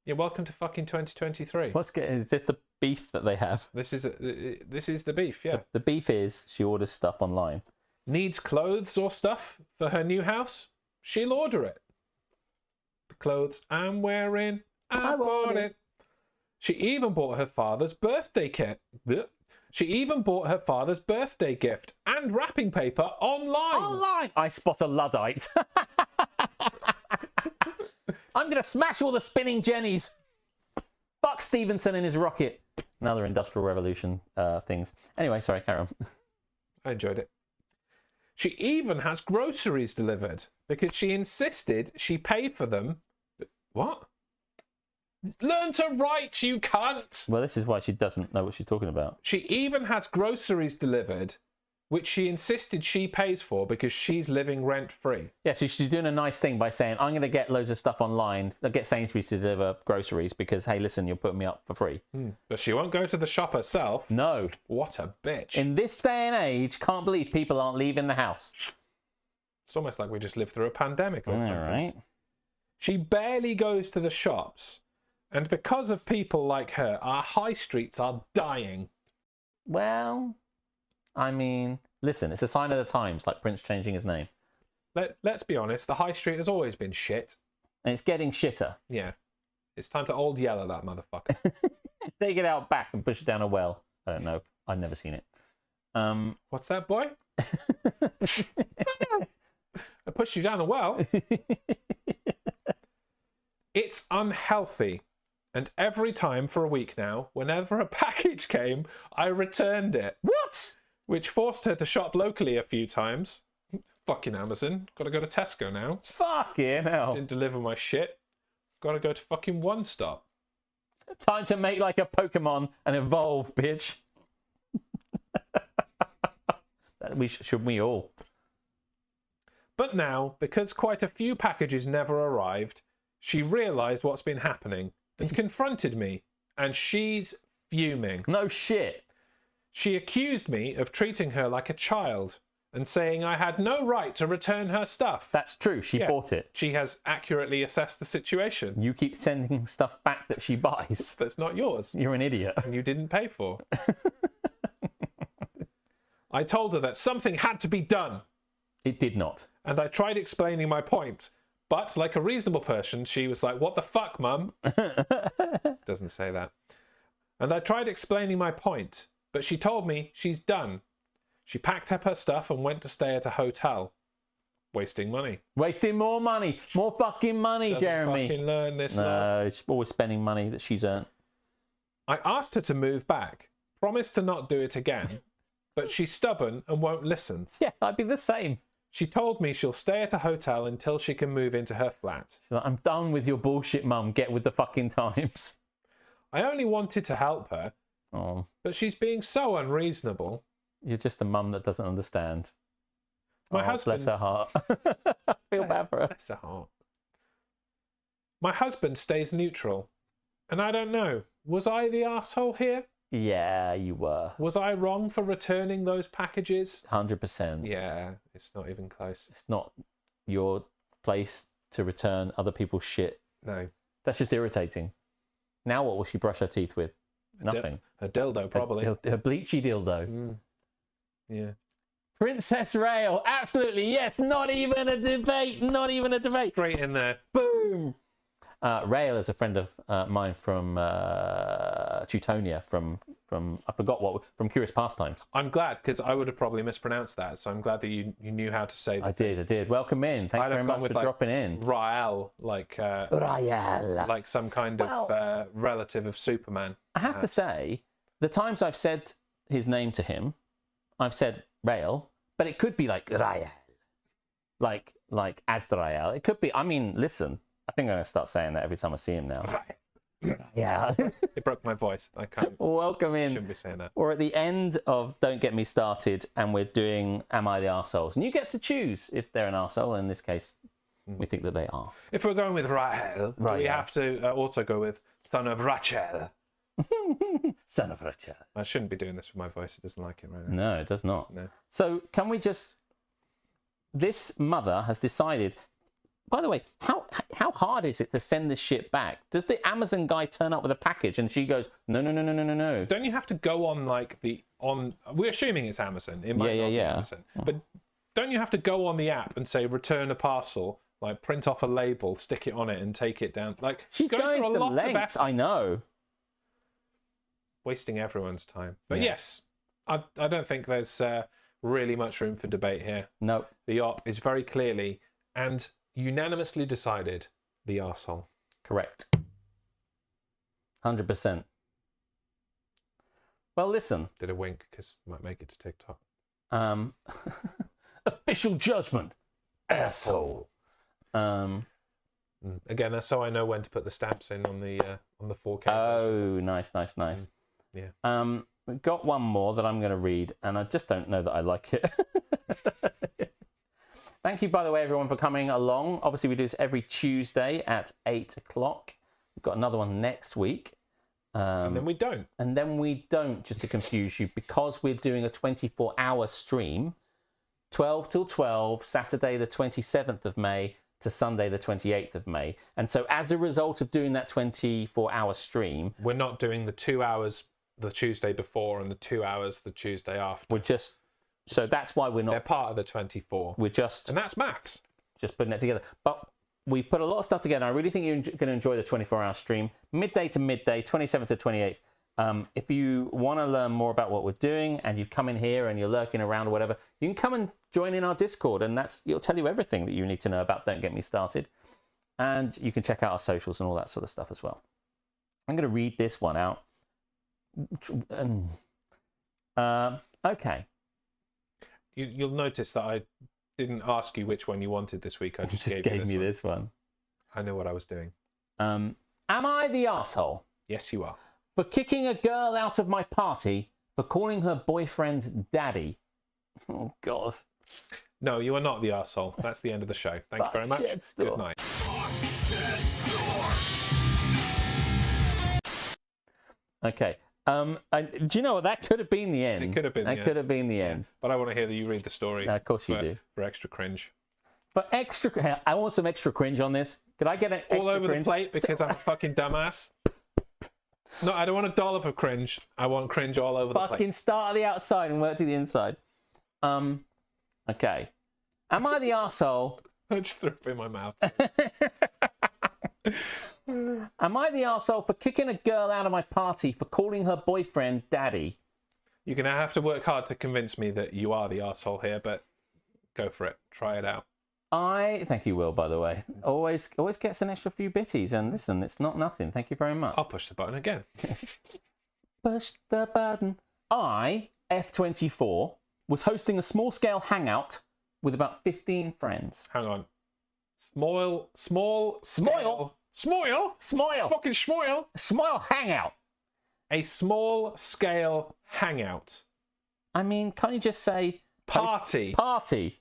You're welcome to fucking 2023. Is this the beef that they have? This is the beef, yeah. The beef is she orders stuff online. Needs clothes or stuff for her new house? She'll order it. The clothes I'm wearing, I bought it. She even bought her father's birthday kit. She even bought her father's birthday gift and wrapping paper online. I spot a Luddite. I'm going to smash all the spinning jennies. Fuck Stevenson and his rocket. And other Industrial Revolution things. Anyway, sorry, carry on. I enjoyed it. She even has groceries delivered because she insisted she pay for them. What? Learn to write, you cunt! Well, this is why she doesn't know what she's talking about. She even has groceries delivered, which she insisted she pays for because she's living rent-free. Yeah, so she's doing a nice thing by saying, I'm going to get loads of stuff online. I'll get Sainsbury's to deliver groceries because, hey, listen, you're putting me up for free. But she won't go to the shop herself. No. What a bitch. In this day and age, can't believe people aren't leaving the house. It's almost like we just lived through a pandemic or something. All right. She barely goes to the shops, and because of people like her, our high streets are dying. Well, I mean, listen, it's a sign of the times, like Prince changing his name. Let's be honest, the high street has always been shit. And it's getting shitter. Yeah. It's time to old yellow that motherfucker. Take it out back and push it down a well. I don't know. I've never seen it. What's that, boy? I pushed you down the well. It's unhealthy. And every time for a week now, whenever a package came, I returned it. What? Which forced her to shop locally a few times. Fucking Amazon. Gotta go to Tesco now. Fucking hell. Didn't deliver my shit. Gotta go to fucking One Stop. Time to make like a Pokemon and evolve, bitch. Should we all? But now, because quite a few packages never arrived, she realised what's been happening and confronted me, and she's fuming. No shit. She accused me of treating her like a child and saying I had no right to return her stuff. That's true. She bought it. She has accurately assessed the situation. You keep sending stuff back that she buys. That's not yours. You're an idiot. And you didn't pay for. I told her that something had to be done. It did not. And I tried explaining my point. But like a reasonable person, she was like, what the fuck, mum? Doesn't say that. And I tried explaining my point, but she told me she's done. She packed up her stuff and went to stay at a hotel. Wasting money. Wasting more money. More fucking money, Doesn't Jeremy. fucking learn this. No, it's always spending money that she's earned. I asked her to move back. Promised to not do it again. But she's stubborn and won't listen. Yeah, I'd be the same. She told me she'll stay at a hotel until she can move into her flat. She's like, I'm done with your bullshit, mum. Get with the fucking times. I only wanted to help her, Oh, but she's being so unreasonable. you're just a mum that doesn't understand. My Oh, husband... bless her heart. I feel bad for her. Bless her heart. My husband stays neutral. And I don't know, was I the arsehole here? Yeah, you were. Was I wrong for returning those packages? 100%. Yeah, it's not even close. It's not your place to return other people's shit. No. That's just irritating. Now what will she brush her teeth with? Nothing. A dildo, probably. Her bleachy dildo. Mm. Yeah. Princess Rail. Absolutely, yes. Not even a debate. Not even a debate. Straight in there. Boom. Rail is a friend of mine from Teutonia, from I forgot what, from Curious Pastimes. I'm glad, because I would have probably mispronounced that, so I'm glad that you knew how to say that. I did. Welcome in. Thanks very much for dropping in. Rael, Rael. like some kind of relative of Superman. I have to say, the times I've said his name to him, I've said Rael, but it could be like Rael, like Azrael. It could be. I mean, listen. I think I'm going to start saying that every time I see him now. Yeah. It broke my voice. I can't. Welcome in. Shouldn't be saying that. We're at the end of Don't Get Me Started, and we're doing Am I the Arseholes? And you get to choose if they're an arsehole. In this case, we think that they are. If we're going with Rael, do we Rael. have to also go with son of Rachel? Son of Rachel. I shouldn't be doing this with my voice. It doesn't like it right now. No, it does not. No. So can we just... This mother has decided... By the way, how hard is it to send this shit back? Does the Amazon guy turn up with a package and she goes, no? Don't you have to go on we're assuming it's Amazon. It might not be Amazon. But don't you have to go on the app and say return a parcel, like print off a label, stick it on it and take it down? Like she's going for a to lot lengths, of effort. I know. Wasting everyone's time. But Yeah. yes, I don't think there's really much room for debate here. Nope. The op is very clearly and unanimously decided the arsehole. Correct. 100%. Well, listen. Did a wink because it might make it to TikTok. Official judgment. Asshole. Again, that's so I know when to put the stamps in on the 4K. Oh, nice. Yeah. We've got one more that I'm going to read, and I just don't know that I like it. Thank you, by the way, everyone, for coming along. Obviously, we do this every Tuesday at 8 o'clock. We've got another one next week. And then we don't. And then we don't, just to confuse you, because we're doing a 24-hour stream. 12 till 12, Saturday the 27th of May to Sunday the 28th of May. And so as a result of doing that 24-hour stream... We're not doing the 2 hours the Tuesday before and the 2 hours the Tuesday after. We're just... So that's why we're not... They're part of the 24. We're just... And that's maths. Just putting it together. But we put a lot of stuff together. I really think you're going to enjoy the 24-hour stream. Midday to midday, 27th to 28th. If you want to learn more about what we're doing and you come in here and you're lurking around or whatever, you can come and join in our Discord, and it'll tell you everything that you need to know about Don't Get Me Started. And you can check out our socials and all that sort of stuff as well. I'm going to read this one out. Okay. You'll notice that I didn't ask you which one you wanted this week. I just gave me this one. I know what I was doing. Am I the arsehole? Yes, you are. For kicking a girl out of my party for calling her boyfriend daddy. Oh, God. No, you are not the arsehole. That's the end of the show. Thank you very much. Good night. Okay. Do you know what? That could have been the end. It could have been That could have been the end. But I want to hear that you read the story. Of course you do. For extra cringe. But I want some extra cringe on this. Could I get an extra all over cringe? the plate because I'm a fucking dumbass? No, I don't want a dollop of cringe. I want cringe all over the plate. Fucking start at the outside and work to the inside. Okay. Am I the arsehole? I just threw it in my mouth. Am I the arsehole for kicking a girl out of my party for calling her boyfriend daddy? You're going to have to work hard to convince me that you are the arsehole here, but go for it. Try it out. Thank you, Will, by the way. Always gets an extra few bitties, and listen, it's not nothing. Thank you very much. I'll push the button again. Push the button. I, F24, was hosting a small-scale hangout with about 15 friends. Hang on. Small. Fucking schmoil. Small hangout. A small-scale hangout. I mean, can't you just say... Party.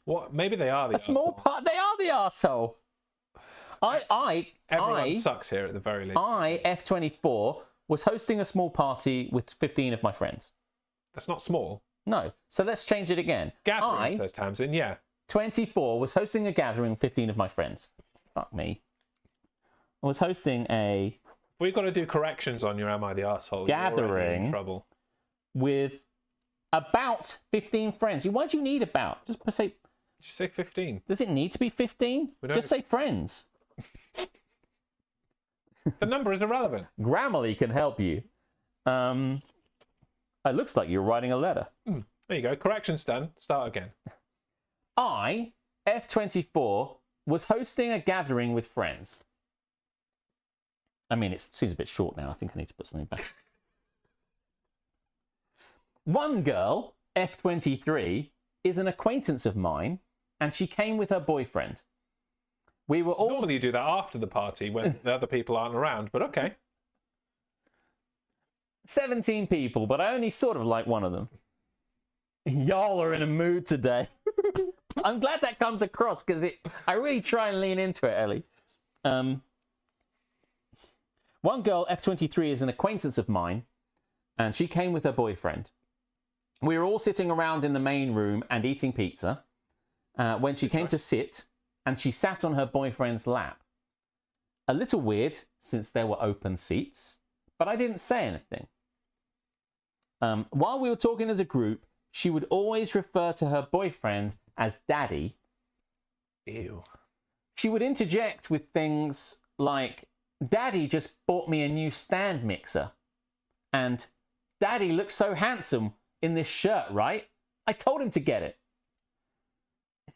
What? Maybe they are the small part. They are the arsehole. Everyone sucks here at the very least. I, F24, was hosting a small party with 15 of my friends. That's not small. No. So let's change it again. Gathering, says Tamsin, yeah. 24 was hosting a gathering with 15 of my friends. Fuck me. I was hosting a... We've got to do corrections on your Am I the Arsehole. Gathering in trouble. With about 15 friends. Why do you need about? Just say... Just say 15. Does it need to be 15? Just say friends. The number is irrelevant. Grammarly can help you. It looks like you're writing a letter. There you go. Correction's done. Start again. I, F24, was hosting a gathering with friends. I mean, it seems a bit short now. I think I need to put something back. One girl, F23, is an acquaintance of mine, and she came with her boyfriend. We were all... Normally you do that after the party when the other people aren't around, but okay. 17 people, but I only sort of like one of them. Y'all are in a mood today. I'm glad that comes across, because I really try and lean into it, Ellie. One girl, F23, is an acquaintance of mine, and she came with her boyfriend. We were all sitting around in the main room and eating pizza when she came to sit, and she sat on her boyfriend's lap. A little weird, since there were open seats, but I didn't say anything. While we were talking as a group, she would always refer to her boyfriend as daddy. Ew. She would interject with things like, Daddy just bought me a new stand mixer. And Daddy looks so handsome in this shirt, right? I told him to get it. What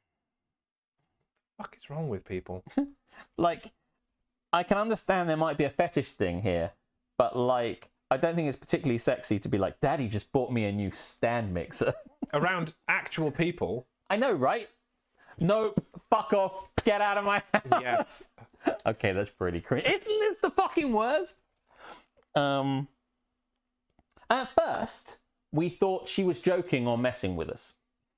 the fuck is wrong with people? Like, I can understand there might be a fetish thing here, but like, I don't think it's particularly sexy to be like, Daddy just bought me a new stand mixer. Around actual people? I know, right? Nope, fuck off, get out of my house. Yes. Okay, that's pretty cringe. Isn't this the fucking worst? At first, we thought she was joking or messing with us.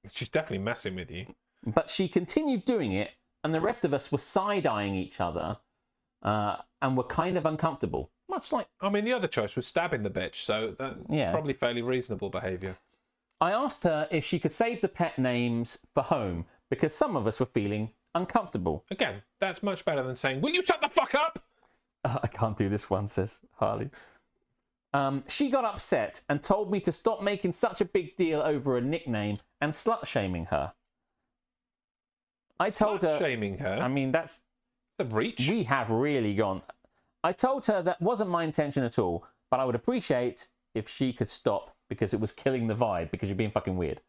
She's definitely messing with you. But she continued doing it, and the rest of us were side-eyeing each other and were kind of uncomfortable. Much like... I mean, the other choice was stabbing the bitch, so that's probably fairly reasonable behaviour. I asked her if she could save the pet names for home because some of us were feeling uncomfortable. Again, that's much better than saying, "Will you shut the fuck up?" I can't do this one, says Harley. She got upset and told me to stop making such a big deal over a nickname and slut-shaming her. I told her... Shaming her? I mean, that's... a reach. We have really gone... I told her that wasn't my intention at all, but I would appreciate if she could stop because it was killing the vibe, because you're being fucking weird.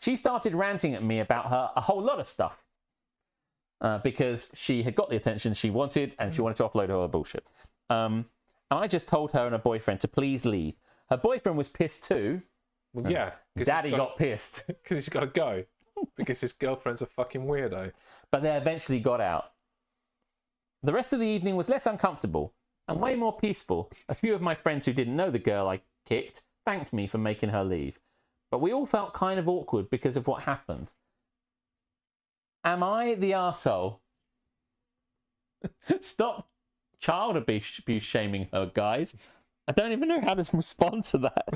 She started ranting at me about a whole lot of stuff. Because she had got the attention she wanted, and she wanted to offload all her bullshit. And I just told her and her boyfriend to please leave. Her boyfriend was pissed too. Well, yeah. Daddy got pissed. Because he's got to go. Because his girlfriend's a fucking weirdo. But they eventually got out. The rest of the evening was less uncomfortable and way more peaceful. A few of my friends who didn't know the girl I kicked thanked me for making her leave. But we all felt kind of awkward because of what happened. Am I the arsehole? Stop child abuse shaming her, guys. I don't even know how to respond to that.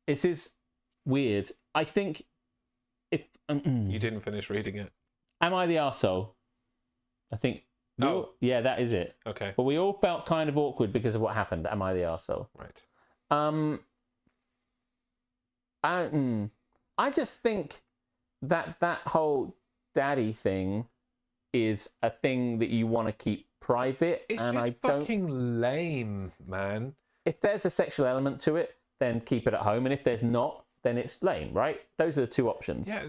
This is weird. I think if... You didn't finish reading it. Am I the arsehole? I think... Oh. Yeah, that is it. Okay. But we all felt kind of awkward because of what happened. Am I the arsehole? Right. I just think that whole daddy thing is a thing that you want to keep private. It's and just I don't... fucking lame, man. If there's a sexual element to it, then keep it at home. And if there's not, then it's lame, right? Those are the two options. Yeah.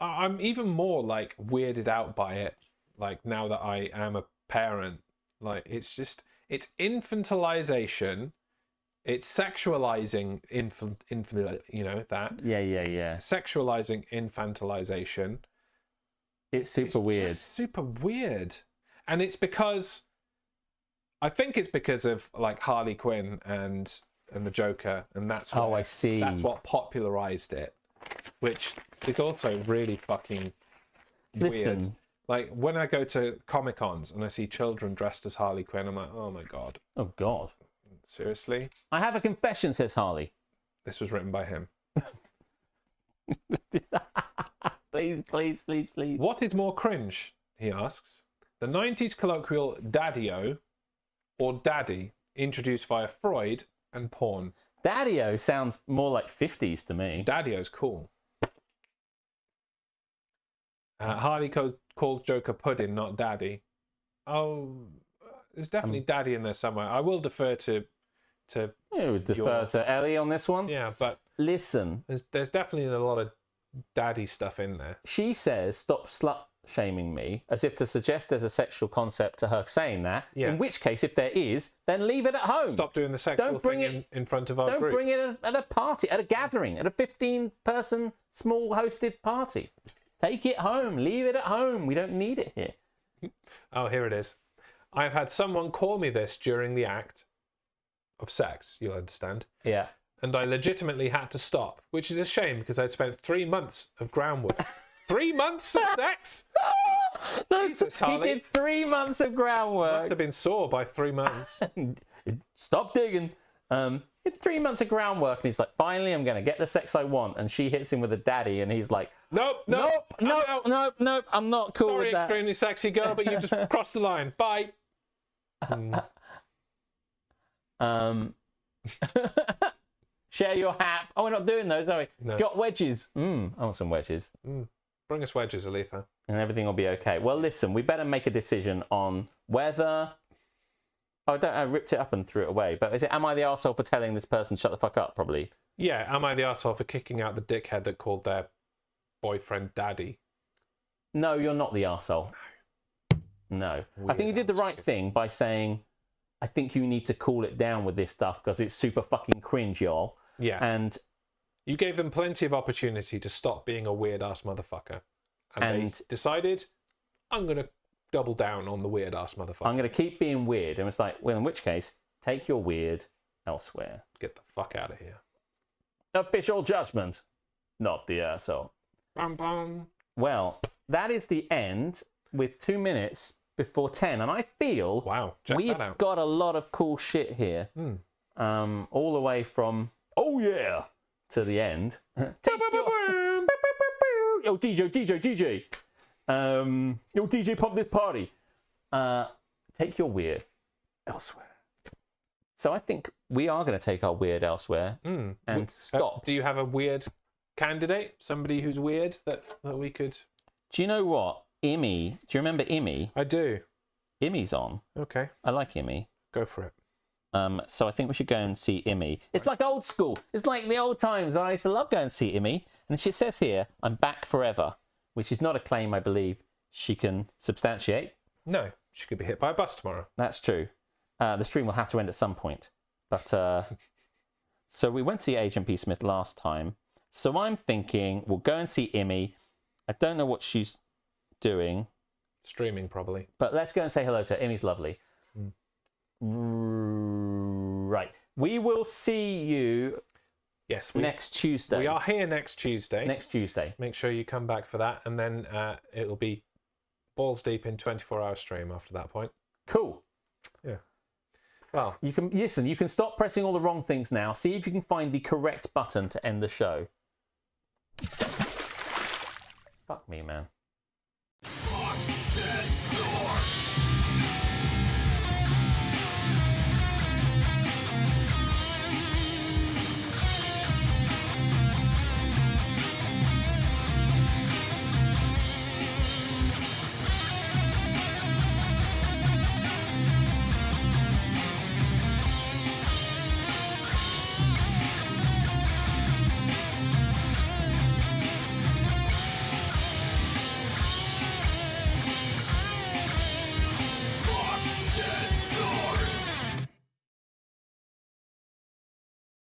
I'm even more, like, weirded out by it, like, now that I am a parent. Like, it's just... It's infantilization. It's sexualizing you know, that. Yeah. Sexualizing infantilization. It's super weird. Just super weird. And it's because... I think it's because of, like, Harley Quinn and the Joker, and that's I see. That's what popularized it, which is also really fucking Listen. weird. Like, when I go to Comic-Cons and I see children dressed as Harley Quinn, I'm like, oh my god. Oh god. Seriously? I have a confession, says Harley. This was written by him. Please. What is more cringe, he asks? The 90s colloquial daddy-o or daddy introduced via Freud and porn? Daddy-o sounds more like 50s to me. Daddy-o's cool. Harley calls Joker pudding, not daddy. Oh, there's definitely daddy in there somewhere. I will defer to You would defer to Ellie on this one. Yeah, but Listen. there's definitely a lot of daddy stuff in there. She says, stop slut-shaming me, as if to suggest there's a sexual concept to her saying that. Yeah. In which case, if there is, then leave it at home. Stop doing the sexual Don't bring thing in front of our Don't group. bring it at a party, at a gathering, at a 15-person small hosted party. Take it home. Leave it at home. We don't need it here. Oh, here it is. I've had someone call me this during the act of sex, you'll understand. Yeah. And I legitimately had to stop, which is a shame because I'd spent 3 months of groundwork. 3 months of sex? Jesus, He Harley. did 3 months of Must groundwork. have been sore by 3 months. Stop digging. He did 3 months of groundwork, and he's like, finally, I'm going to get the sex I want. And she hits him with a daddy, and he's like, Nope, I'm not cool Sorry, with that. extremely sexy girl, but you just crossed the line. Bye. Share your hat. Oh, we're not doing those, are we? No. Got wedges. I want some wedges. Bring us wedges, Aletha. And everything will be okay. Well, listen, we better make a decision on whether... Oh, I ripped it up and threw it away. But is it, am I the arsehole for telling this person shut the fuck up, probably? Yeah, am I the arsehole for kicking out the dickhead that called their boyfriend daddy? No, you're not the arsehole. No. I think you did the right thing by saying, I think you need to cool it down with this stuff because it's super fucking cringe, y'all. Yeah. And you gave them plenty of opportunity to stop being a weird-ass motherfucker. And they decided, I'm going to double down on the weird-ass motherfucker. I'm going to keep being weird. And it's like, well, in which case, take your weird elsewhere. Get the fuck out of here. Official judgment. Not the arsehole. Bum, bum. Well, that is the end with 2 minutes before 10. And I feel Wow, check we've that out. got a lot of cool shit here. all the way from oh yeah to the end. Take your... Yo, DJ. Yo, DJ, pump this party. Take your weird elsewhere. So I think we are going to take our weird elsewhere and stop. Do you have a weird candidate? Somebody who's weird that we could... Do you know what? Immy. Do you remember Immy? I do. Immy's on. Okay. I like Immy. Go for it. So I think we should go and see Immy. It's like old school. It's like the old times. I used to love going to see Immy. And she says here, I'm back forever, which is not a claim I believe she can substantiate. No, she could be hit by a bus tomorrow. That's true. The stream will have to end at some point. But so we went to see Agent P. Smith last time. So I'm thinking we'll go and see Immy. I don't know what she's doing. Streaming, probably. But let's go and say hello to her. Immy's lovely. Right. We will see you next Tuesday. We are here next Tuesday. Next Tuesday. Make sure you come back for that. And then it'll be balls deep in 24-hour stream after that point. Cool. Yeah. Well, you can stop pressing all the wrong things now. See if you can find the correct button to end the show. Fuck me, man.